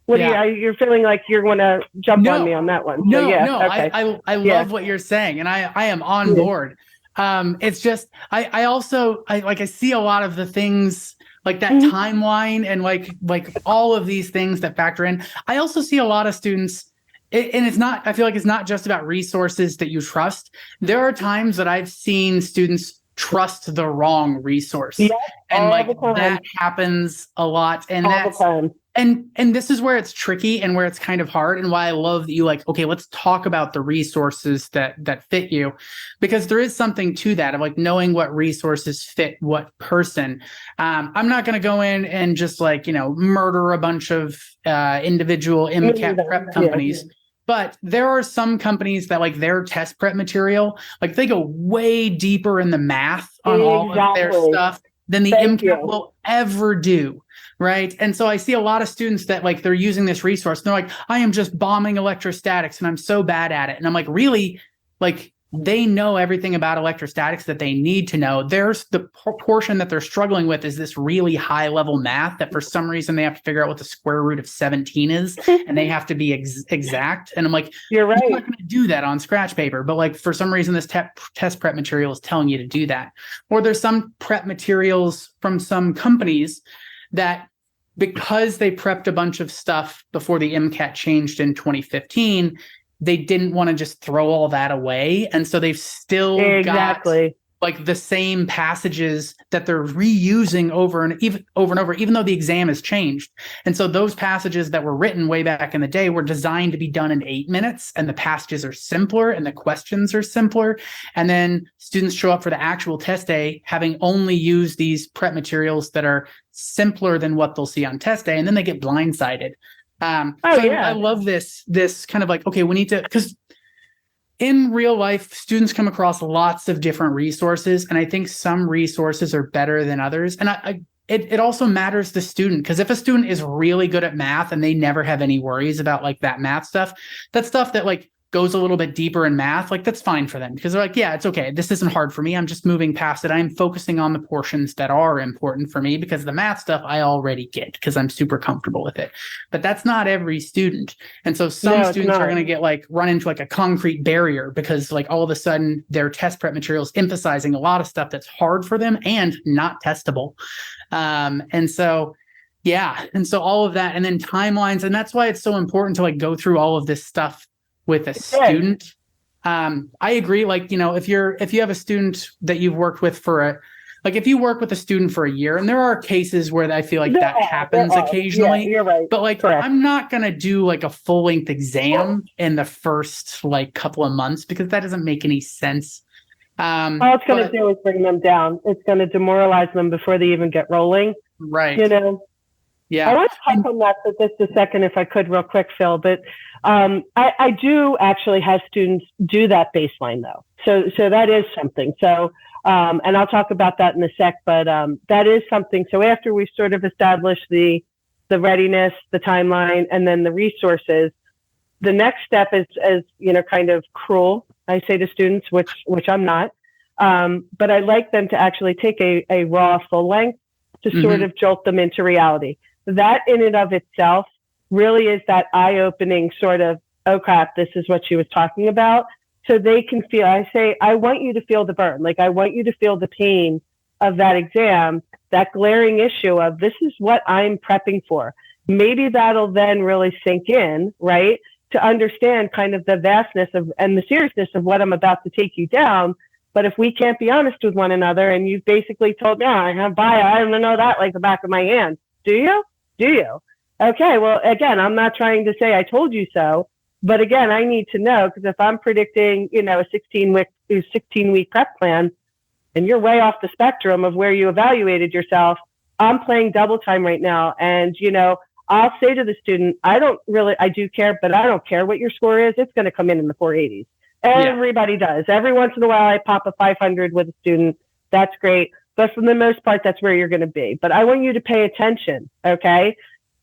You're feeling like you're going to jump on me on that one. Okay. I love what you're saying, and I am on board. It's just, I also see a lot of the things like that timeline and like all of these things that factor in. I also see a lot of students, and I feel like it's not just about resources that you trust. There are times that I've seen students trust the wrong resource. Yeah, and that happens a lot. And all the time. And this is where it's tricky and where it's kind of hard, and why I love that you okay, let's talk about the resources that fit you, because there is something to that of knowing what resources fit what person. I'm not going to go in and just murder a bunch of individual MCAT prep companies. Yeah. But there are some companies that their test prep material, they go way deeper in the math on all of their stuff than the MCAT will ever do. Right. And so I see a lot of students that they're using this resource. And they're like, I am just bombing electrostatics and I'm so bad at it. And I'm like, really? They know everything about electrostatics that they need to know. There's the portion that they're struggling with is this really high level math that for some reason they have to figure out what the square root of 17 is, and they have to be exact. And I'm like, you're right. I'm not going to do that on scratch paper, but for some reason this test prep material is telling you to do that. Or there's some prep materials from some companies that, because they prepped a bunch of stuff before the MCAT changed in 2015, they didn't want to just throw all that away. And so they've still got the same passages that they're reusing over and over, even though the exam has changed. And so those passages that were written way back in the day were designed to be done in 8 minutes, and the passages are simpler and the questions are simpler. And then students show up for the actual test day having only used these prep materials that are simpler than what they'll see on test day, and then they get blindsided. I love this kind of okay, we need to, because in real life, students come across lots of different resources, and I think some resources are better than others. And it also matters the student, because if a student is really good at math and they never have any worries about like that math stuff, that stuff that like goes a little bit deeper in math, like that's fine for them, because they're like, yeah, it's okay. This isn't hard for me. I'm just moving past it. I'm focusing on the portions that are important for me, because the math stuff I already get because I'm super comfortable with it. But that's not every student. And so some students are going to get like run into like a concrete barrier, because like all of a sudden their test prep materials emphasizing a lot of stuff that's hard for them and not testable. And so all of that, and then timelines. And that's why it's so important to like go through all of this stuff with a student. I agree. Like, you know, if you have a student that you've worked with if you work with a student for a year, and there are cases where I feel like that happens occasionally, you're right. But like, correct. I'm not going to do like a full length exam in the first like couple of months, because that doesn't make any sense. All it's going to do is bring them down. It's going to demoralize them before they even get rolling. Right. You know? Yeah. I want to touch on that for just a second, if I could, real quick, Phil. But I do actually have students do that baseline, though. So that is something. So, and I'll talk about that in a sec, but that is something. So after we sort of establish the readiness, the timeline, and then the resources, the next step is, you know, kind of cruel, I say to students, which I'm not. But I like them to actually take a raw full length to sort of jolt them into reality. That in and of itself really is that eye-opening sort of, oh crap, this is what she was talking about. So they can feel, I say, I want you to feel the burn. Like, I want you to feel the pain of that exam, that glaring issue of, this is what I'm prepping for. Maybe that'll then really sink in, right? To understand kind of the vastness of and the seriousness of what I'm about to take you down. But if we can't be honest with one another, and you've basically told me, I have bio, I don't know that like the back of my hand. Do you? Okay, well, again, I'm not trying to say I told you so, but again, I need to know, because if I'm predicting, you know, a 16-week prep plan, and you're way off the spectrum of where you evaluated yourself, I'm playing double time right now. And, you know, I'll say to the student, I do care, but I don't care what your score is. It's going to come in the 480s. Everybody does. Every once in a while, I pop a 500 with a student. That's great. But for the most part, that's where you're going to be. But I want you to pay attention, okay?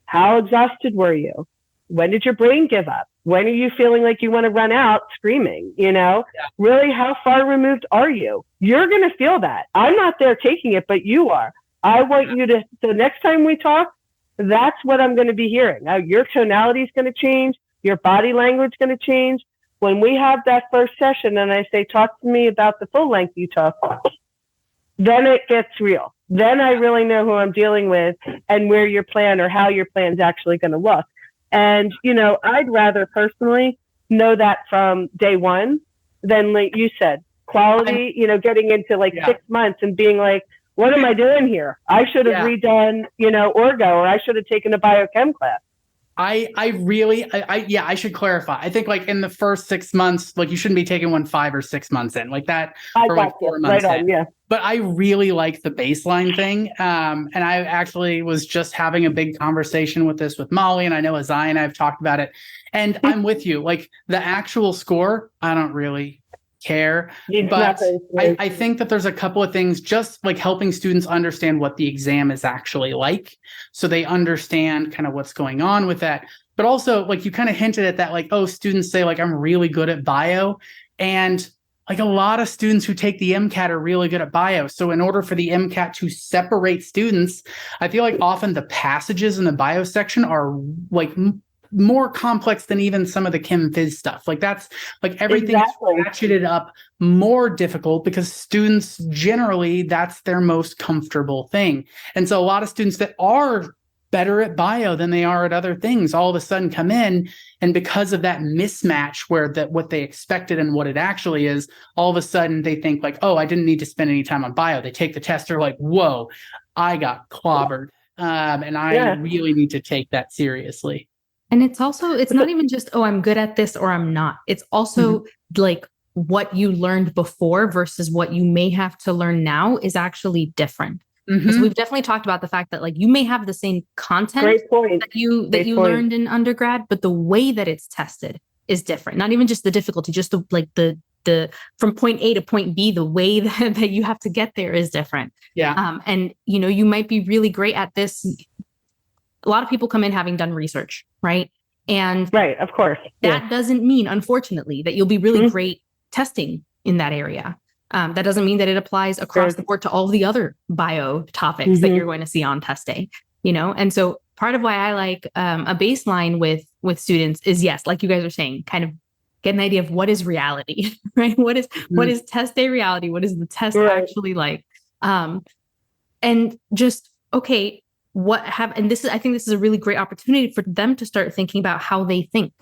How exhausted were you? When did your brain give up? When are you feeling like you want to run out screaming, you know? Yeah. Really, how far removed are you? You're going to feel that. I'm not there taking it, but you are. I want you to, so next time we talk, that's what I'm going to be hearing. Now, your tonality is going to change. Your body language is going to change. When we have that first session and I say, talk to me about the full length you took, then it gets real. Then I really know who I'm dealing with and where your plan or how your plan is actually going to look. And, you know, I'd rather personally know that from day one than, like you said, quality, you know, getting into like 6 months and being like, what am I doing here? I should have redone, you know, Orgo, or I should have taken a biochem class. I should clarify. I think like in the first 6 months, like you shouldn't be taking one 5 or 6 months in, like that, or like 4 months in. Yeah. But I really like the baseline thing. And I actually was just having a big conversation with Molly, and I know Azaii and I have talked about it. And I'm with you. Like the actual score, I don't really care. But I think that there's a couple of things, just like helping students understand what the exam is actually like, so they understand kind of what's going on with that. But also, like you kind of hinted at that, like, oh, students say like, I'm really good at bio. And like a lot of students who take the MCAT are really good at bio. So in order for the MCAT to separate students, I feel like often the passages in the bio section are like more complex than even some of the chem phys stuff. Like that's like everything is ratcheted up more difficult, because students generally, that's their most comfortable thing. And so a lot of students that are better at bio than they are at other things all of a sudden come in, and because of that mismatch where that what they expected and what it actually is, all of a sudden they think like, oh, I didn't need to spend any time on bio. They take the test, they're like, whoa, I got clobbered. And I really need to take that seriously. And it's also, it's not even just, oh, I'm good at this or I'm not. It's also like what you learned before versus what you may have to learn now is actually different. So we've definitely talked about the fact that like you may have the same content that you learned in undergrad, but the way that it's tested is different. Not even just the difficulty, just the from point A to point B, the way that you have to get there is different. Yeah. And, you might be really great at this. A lot of people come in having done research, right? And right, of course. That doesn't mean, unfortunately, that you'll be really great testing in that area. That doesn't mean that it applies across the board to all the other bio topics that you're going to see on test day, And so part of why I like a baseline with students is, yes, like you guys are saying, kind of get an idea of what is reality, right? What is test day reality? What is the test actually like? And just, okay, and I think this is a really great opportunity for them to start thinking about how they think,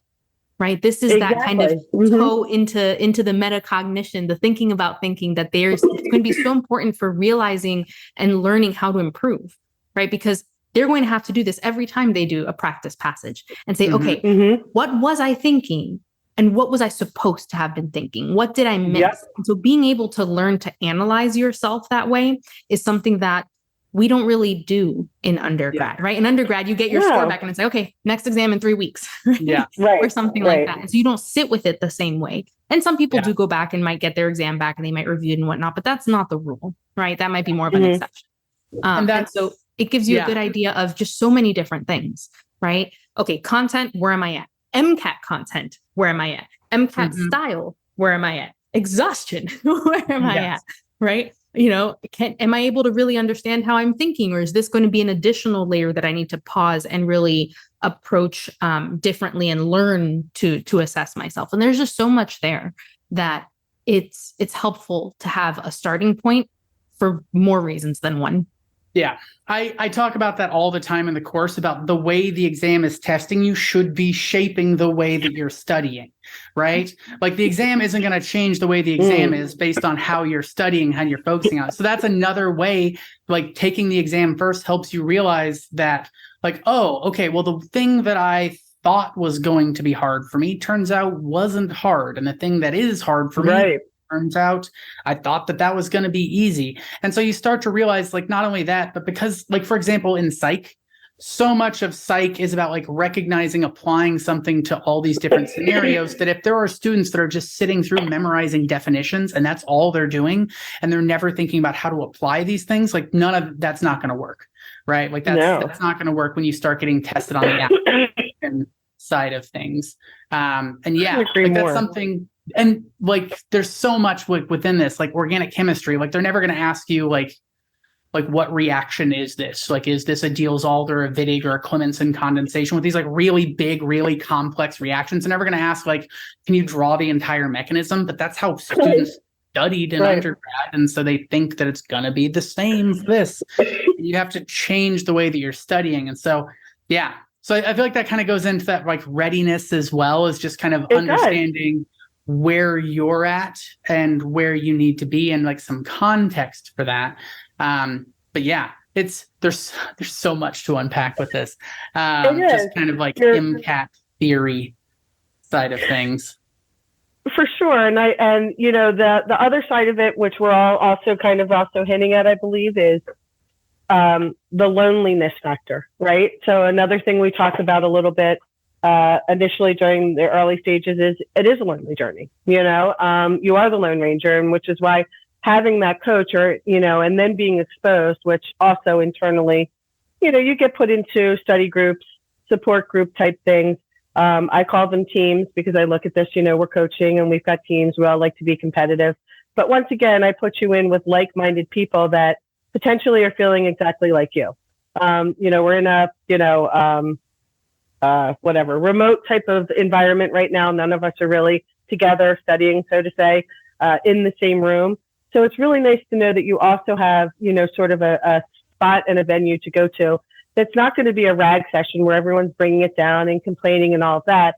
right? This is that kind of toe into the metacognition, the thinking about thinking, that it's going to be so important for realizing and learning how to improve, right? Because they're going to have to do this every time they do a practice passage and say, okay, what was I thinking? And what was I supposed to have been thinking? What did I miss? Yep. And so being able to learn to analyze yourself that way is something that we don't really do in undergrad, right? In undergrad, you get your score back and it's like, okay, next exam in 3 weeks, or something like that. And so you don't sit with it the same way. And some people do go back and might get their exam back and they might review it and whatnot, but that's not the rule, right? That might be more of an exception. And so it gives you a good idea of just so many different things, right? Okay, content, where am I at? MCAT content, where am I at? MCAT style, where am I at? Exhaustion, where am I at? Right? Am I able to really understand how I'm thinking? Or is this going to be an additional layer that I need to pause and really approach differently and learn to assess myself? And there's just so much there that it's helpful to have a starting point for more reasons than one. Yeah, I talk about that all the time in the course, about the way the exam is testing you should be shaping the way that you're studying, right? Like the exam isn't going to change the way the exam is based on how you're studying, how you're focusing on it. So that's another way, like taking the exam first helps you realize that, like, oh, okay, well, the thing that I thought was going to be hard for me turns out wasn't hard. And the thing that is hard for me turns out I thought that was going to be easy. And so you start to realize, like, not only that, but because, like, for example, in psych, so much of psych is about like recognizing, applying something to all these different scenarios, that if there are students that are just sitting through memorizing definitions and that's all they're doing, and they're never thinking about how to apply these things, like none of that's not going to work, right? Like that's not going to work when you start getting tested on the application side of things. And that's something. And like, there's so much within this, like organic chemistry, like they're never going to ask you like what reaction is this? Like, is this a Diels-Alder or a Wittig or a Clemmensen condensation, with these like really big, really complex reactions? They're never going to ask like, can you draw the entire mechanism? But that's how students studied in undergrad. And so they think that it's going to be the same for this. You have to change the way that you're studying. And so, so I feel like that kind of goes into that like readiness as well, as just kind of understanding where you're at and where you need to be, and like some context for that. But yeah, there's so much to unpack with this. Just kind of like MCAT theory side of things. For sure. And the other side of it, which we're all also kind of also hinting at, I believe, is the loneliness factor, right? So another thing we talked about a little bit initially during the early stages is it is a lonely journey. You are the Lone Ranger, and which is why having that coach, or and then being exposed, which also internally, you get put into study groups, support group type things. I call them teams because I look at this, we're coaching and we've got teams. We all like to be competitive, but once again, I put you in with like-minded people that potentially are feeling exactly like you. We're in a remote type of environment right now. None of us are really together studying, so to say, in the same room. So it's really nice to know that you also have, sort of a spot and a venue to go to. That's not going to be a rag session where everyone's bringing it down and complaining and all of that.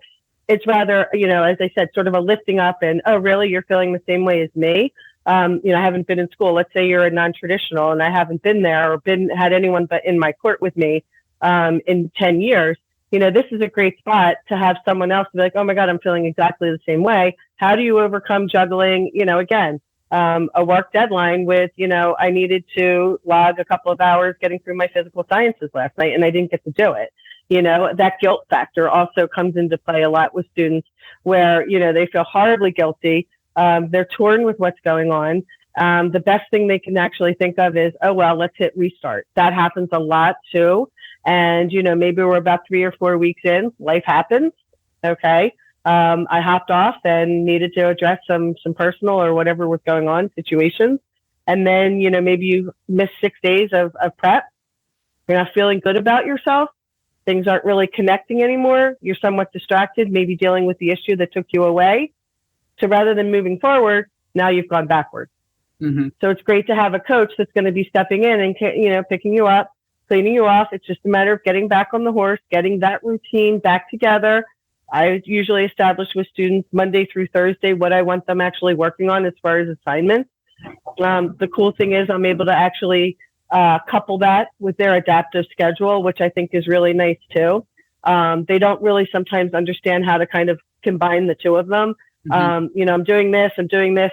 It's rather, as I said, sort of a lifting up and, oh, really? You're feeling the same way as me? I haven't been in school. Let's say you're a non-traditional and I haven't been there or had anyone but in my court with me in 10 years. This is a great spot to have someone else be like, oh my God, I'm feeling exactly the same way. How do you overcome juggling, again, a work deadline with, I needed to log a couple of hours getting through my physical sciences last night and I didn't get to do it. That guilt factor also comes into play a lot with students where, they feel horribly guilty. They're torn with what's going on. The best thing they can actually think of is, oh, well, let's hit restart. That happens a lot too. And, maybe we're about 3 or 4 weeks in, life happens. Okay. I hopped off and needed to address some personal or whatever was going on situations. And then, maybe you missed 6 days of prep. You're not feeling good about yourself. Things aren't really connecting anymore. You're somewhat distracted, maybe dealing with the issue that took you away. So rather than moving forward, now you've gone backwards. Mm-hmm. So it's great to have a coach that's going to be stepping in and, picking you up, cleaning you off. It's just a matter of getting back on the horse, getting that routine back together. I usually establish with students Monday through Thursday what I want them actually working on as far as assignments. The cool thing is I'm able to actually couple that with their adaptive schedule, which I think is really nice too. They don't really sometimes understand how to kind of combine the two of them. Mm-hmm. I'm doing this,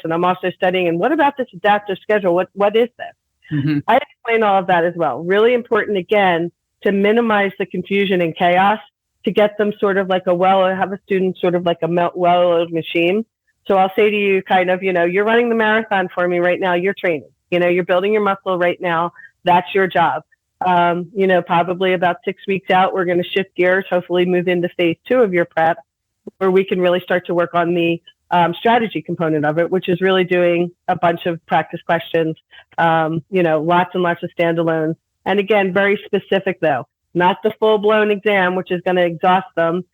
and I'm also studying. And what about this adaptive schedule? What is this? Mm-hmm. I explain all of that as well. Really important, again, to minimize the confusion and chaos, to get them sort of like have a student sort of like a well-oiled machine. So I'll say to you kind of, you're running the marathon for me right now. You're training, you're building your muscle right now. That's your job. Probably about 6 weeks out, we're going to shift gears, hopefully move into phase 2 of your prep, where we can really start to work on the strategy component of it, which is really doing a bunch of practice questions, lots and lots of standalones. And again, very specific though, not the full blown exam, which is going to exhaust them.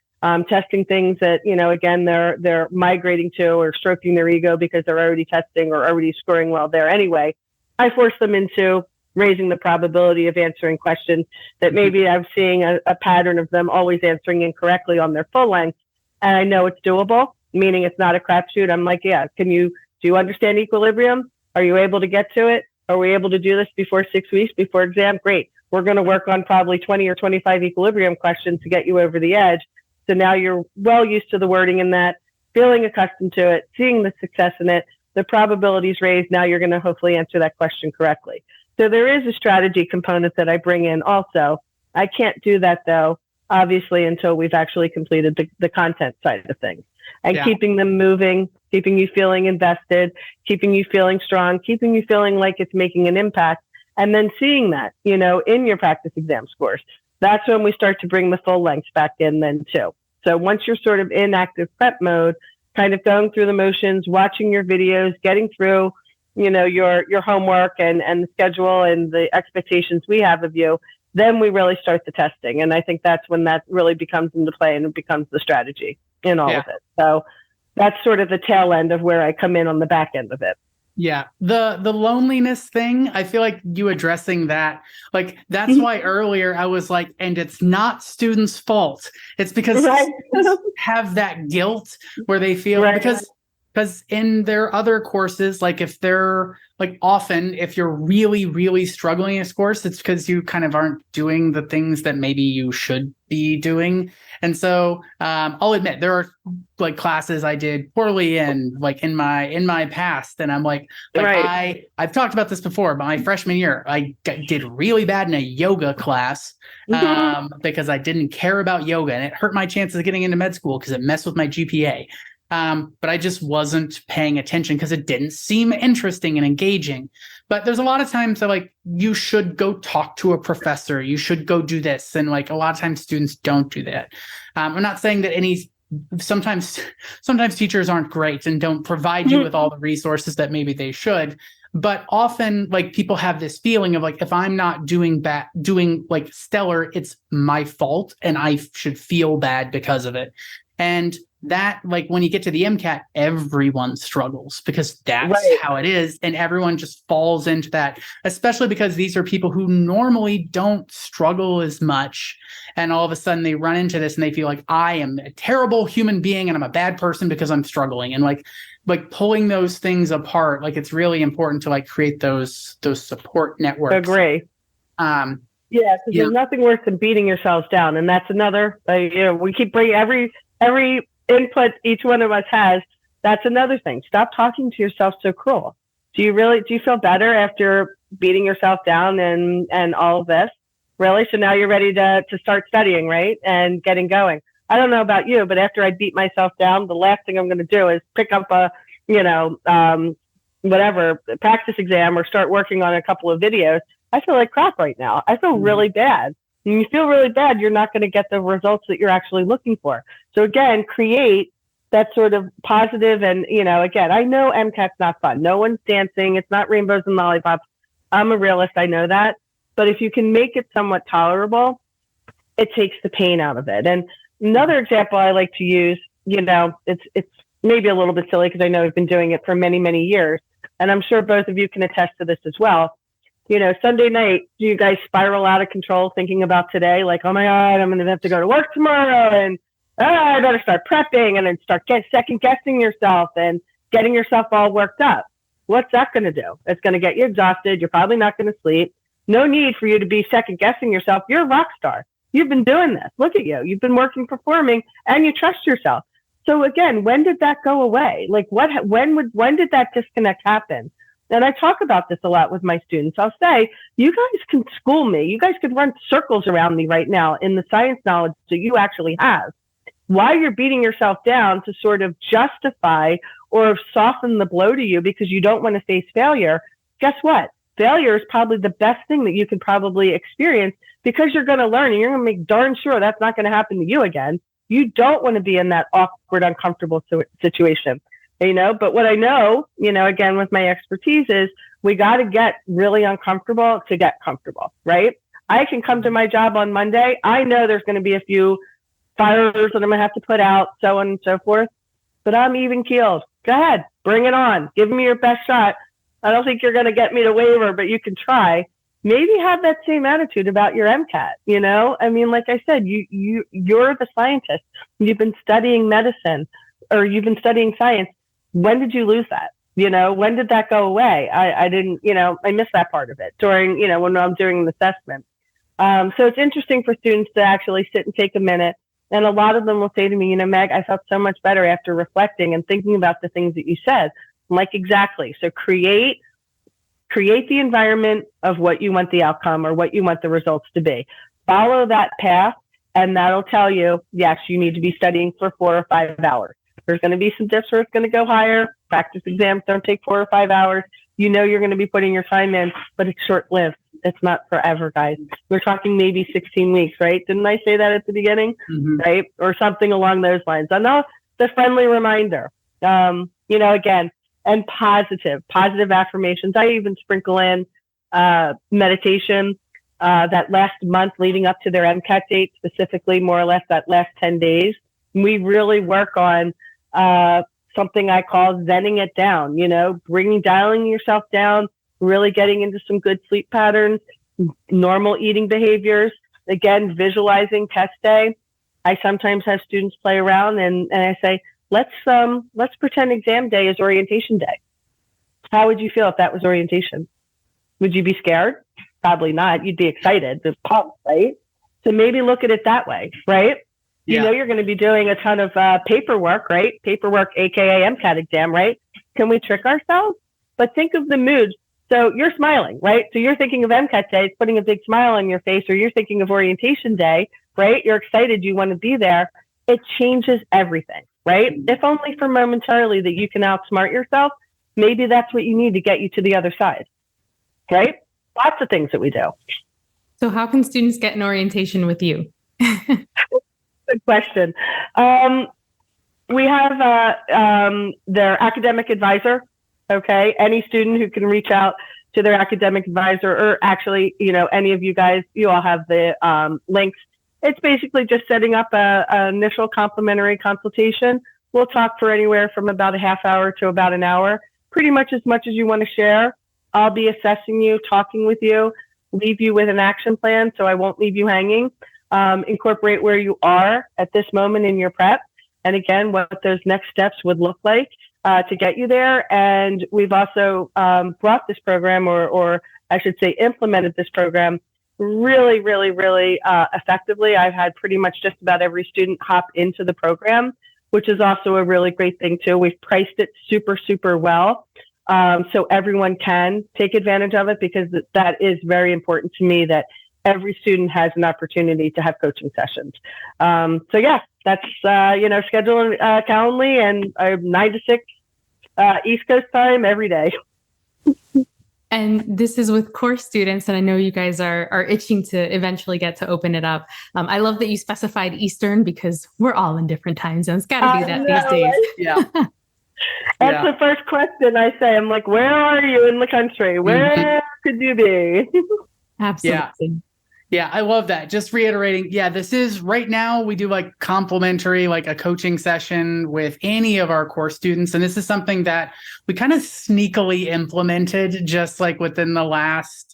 Testing things that, again, they're migrating to or stroking their ego because they're already testing or already scoring well there anyway. I force them into raising the probability of answering questions that maybe I'm seeing a pattern of them always answering incorrectly on their full length. And I know it's doable, meaning it's not a crapshoot. I'm like, yeah, do you understand equilibrium? Are you able to get to it? Are we able to do this before 6 weeks, before exam? Great. We're going to work on probably 20 or 25 equilibrium questions to get you over the edge. So now you're well used to the wording in that, feeling accustomed to it, seeing the success in it, the probabilities raised. Now you're going to hopefully answer that question correctly. So there is a strategy component that I bring in also. I can't do that though, obviously, until we've actually completed the content side of things. And keeping them moving, keeping you feeling invested, keeping you feeling strong, keeping you feeling like it's making an impact, and then seeing that, in your practice exam scores. That's when we start to bring the full lengths back in then too. So once you're sort of in active prep mode, kind of going through the motions, watching your videos, getting through, your homework and the schedule and the expectations we have of you, then we really start the testing. And I think that's when that really becomes into play and it becomes the strategy in all of it. So that's sort of the tail end of where I come in on the back end of it. Yeah. The loneliness thing, I feel like you addressing that, like, that's why earlier I was like, and it's not students' fault. It's because students have that guilt where they feel because in their other courses, like if they're like often, if you're really, really struggling in a course, it's because you kind of aren't doing the things that maybe you should be doing. And so I'll admit there are like classes I did poorly in, like in my past. And I'm like I've talked about this before, but my freshman year, I did really bad in a yoga class because I didn't care about yoga, and it hurt my chances of getting into med school because it messed with my GPA. But I just wasn't paying attention because it didn't seem interesting and engaging. But there's a lot of times that like you should go talk to a professor, you should go do this. And like a lot of times students don't do that. I'm not saying that sometimes teachers aren't great and don't provide you with all the resources that maybe they should. But often like people have this feeling of like, if I'm not doing like stellar, it's my fault and I should feel bad because of it. And that, like, when you get to the MCAT, everyone struggles because that's how it is. And everyone just falls into that, especially because these are people who normally don't struggle as much. And all of a sudden they run into this and they feel like I am a terrible human being and I'm a bad person because I'm struggling. And like pulling those things apart, like it's really important to like create those support networks. Agree. Yeah, because there's nothing worse than beating yourselves down. And that's another, we keep bringing every input each one of us has. That's another thing. Stop talking to yourself so cruel. Do you feel better after beating yourself down and all of this? really? So now you're ready to start studying, right? And getting going. I don't know about you, but after I beat myself down, the last thing I'm going to do is pick up a, whatever practice exam or start working on a couple of videos. I feel like crap right now. I feel really bad. When you feel really bad, you're not going to get the results that you're actually looking for. So again, create that sort of positive. And, again, I know MCAT's not fun. No one's dancing. It's not rainbows and lollipops. I'm a realist. I know that. But if you can make it somewhat tolerable, it takes the pain out of it. And another example I like to use, it's maybe a little bit silly because I know I've been doing it for many, many years. And I'm sure both of you can attest to this as well. Sunday night, do you guys spiral out of control thinking about today? Like, oh my God, I'm going to have to go to work tomorrow. And I better start prepping, and then start second guessing yourself and getting yourself all worked up. What's that going to do? It's going to get you exhausted. You're probably not going to sleep. No need for you to be second guessing yourself. You're a rock star. You've been doing this. Look at you. You've been working, performing, and you trust yourself. So again, when did that go away? Like when did that disconnect happen? And I talk about this a lot with my students. I'll say, you guys can school me. You guys could run circles around me right now in the science knowledge that you actually have. While you're beating yourself down to sort of justify or soften the blow to you because you don't want to face failure, guess what? Failure is probably the best thing that you could probably experience because you're going to learn and you're going to make darn sure that's not going to happen to you again. You don't want to be in that awkward, uncomfortable situation, but what I know, again, with my expertise is we got to get really uncomfortable to get comfortable, right? I can come to my job on Monday. I know there's going to be a few fires that I'm going to have to put out, so on and so forth, but I'm even keeled. Go ahead, bring it on. Give me your best shot. I don't think you're going to get me to waver, but you can try. Maybe have that same attitude about your MCAT. Like I said, you're the scientist. You've been studying medicine or you've been studying science. When did you lose that? When did that go away? I didn't, I missed that part of it during, when I'm doing an assessment. So it's interesting for students to actually sit and take a minute. And a lot of them will say to me, Meg, I felt so much better after reflecting and thinking about the things that you said. I'm like, exactly. So create the environment of what you want the outcome or what you want the results to be. Follow that path, and that'll tell you, yes, you need to be studying for 4 or 5 hours. There's going to be some dips where it's going to go higher. Practice exams don't take 4 or 5 hours. You're going to be putting your time in, but it's short-lived. It's not forever, guys. We're talking maybe 16 weeks, right? Didn't I say that at the beginning? Mm-hmm. Right? Or something along those lines. I know the friendly reminder, again, and positive affirmations. I even sprinkle in meditation that last month leading up to their MCAT date, specifically more or less that last 10 days. We really work on something I call zenning it down, dialing yourself down, really getting into some good sleep patterns, normal eating behaviors, again, visualizing test day. I sometimes have students play around and I say, let's pretend exam day is orientation day. How would you feel if that was orientation? Would you be scared? Probably not. You'd be excited, just pumped, right? So maybe look at it that way, right? Yeah. You're going to be doing a ton of paperwork, right? Paperwork, AKA MCAT exam, right? Can we trick ourselves? But think of the mood. So you're smiling, right? So you're thinking of MCAT day, it's putting a big smile on your face, or you're thinking of orientation day, right? You're excited, you want to be there. It changes everything, right? If only for momentarily that you can outsmart yourself, maybe that's what you need to get you to the other side, right? Lots of things that we do. So how can students get an orientation with you? Good question. We have their academic advisor. Okay. Any student who can reach out to their academic advisor, or actually, any of you guys, you all have the links. It's basically just setting up an initial complimentary consultation. We'll talk for anywhere from about a half hour to about an hour, pretty much as you want to share. I'll be assessing you, talking with you, leave you with an action plan, so I won't leave you hanging. Incorporate where you are at this moment in your prep, and again, what those next steps would look like to get you there. And we've also brought this program, or I should say implemented this program really, really, really effectively. I've had pretty much just about every student hop into the program, which is also a really great thing too. We've priced it super, super well. So everyone can take advantage of it, because that is very important to me, that every student has an opportunity to have coaching sessions. So yeah, that's, schedule Calendly and 9 to 6 East Coast time every day. And this is with course students, and I know you guys are itching to eventually get to open it up. I love that you specified Eastern because we're all in different time zones. Got to do that these days. Right? Yeah. That's the first question I say. I'm like, where are you in the country? Where could you be? Absolutely. Yeah, I love that. Just reiterating, this is right now we do like complimentary, like a coaching session with any of our course students. And this is something that we kind of sneakily implemented just like within the last,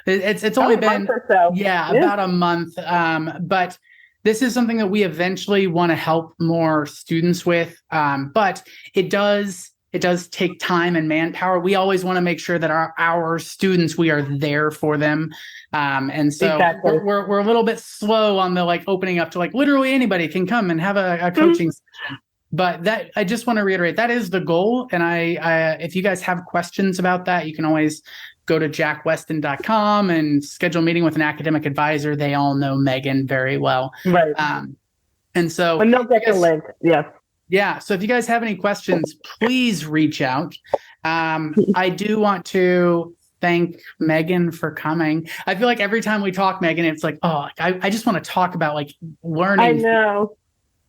it's only been, month or so. About a month. But this is something that we eventually want to help more students with. But it does take time and manpower. We always want to make sure that our students, we are there for them. And so exactly. we're a little bit slow on the like opening up to like literally anybody can come and have a coaching session. But that I just want to reiterate that is the goal. And I if you guys have questions about that, you can always go to jackwestin.com and schedule a meeting with an academic advisor. They all know Megan very well. Right. And so they'll get the link. Yes. Yeah. So if you guys have any questions, please reach out. I do want to thank Megan for coming. I feel like every time we talk, Megan, it's like, I just want to talk about like learning. I know.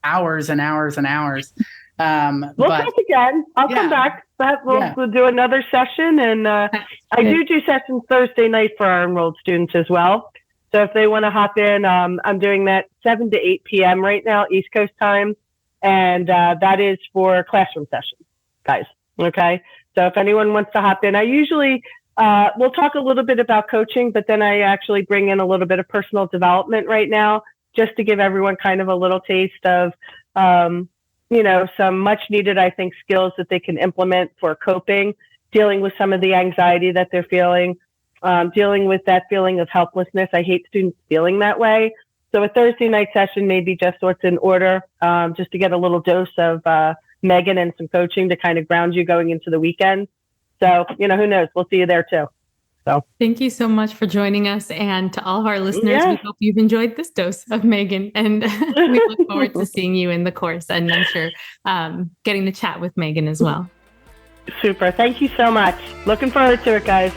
Hours and hours and hours. We'll talk again. I'll come back. We'll do another session. And I do sessions Thursday night for our enrolled students as well. So if they want to hop in, I'm doing that 7 to 8 p.m. right now, East Coast time. And that is for classroom sessions, guys. Okay. So if anyone wants to hop in, I usually we'll talk a little bit about coaching, but then I actually bring in a little bit of personal development right now, just to give everyone kind of a little taste of, some much needed, I think, skills that they can implement for coping, dealing with some of the anxiety that they're feeling, dealing with that feeling of helplessness. I hate students feeling that way. So a Thursday night session may be just what's in order, just to get a little dose of Megan and some coaching to kind of ground you going into the weekend. So, who knows? We'll see you there too. So thank you so much for joining us. And to all of our listeners, we hope you've enjoyed this dose of Megan. And we look forward to seeing you in the course. And I'm sure getting to chat with Megan as well. Super. Thank you so much. Looking forward to it, guys.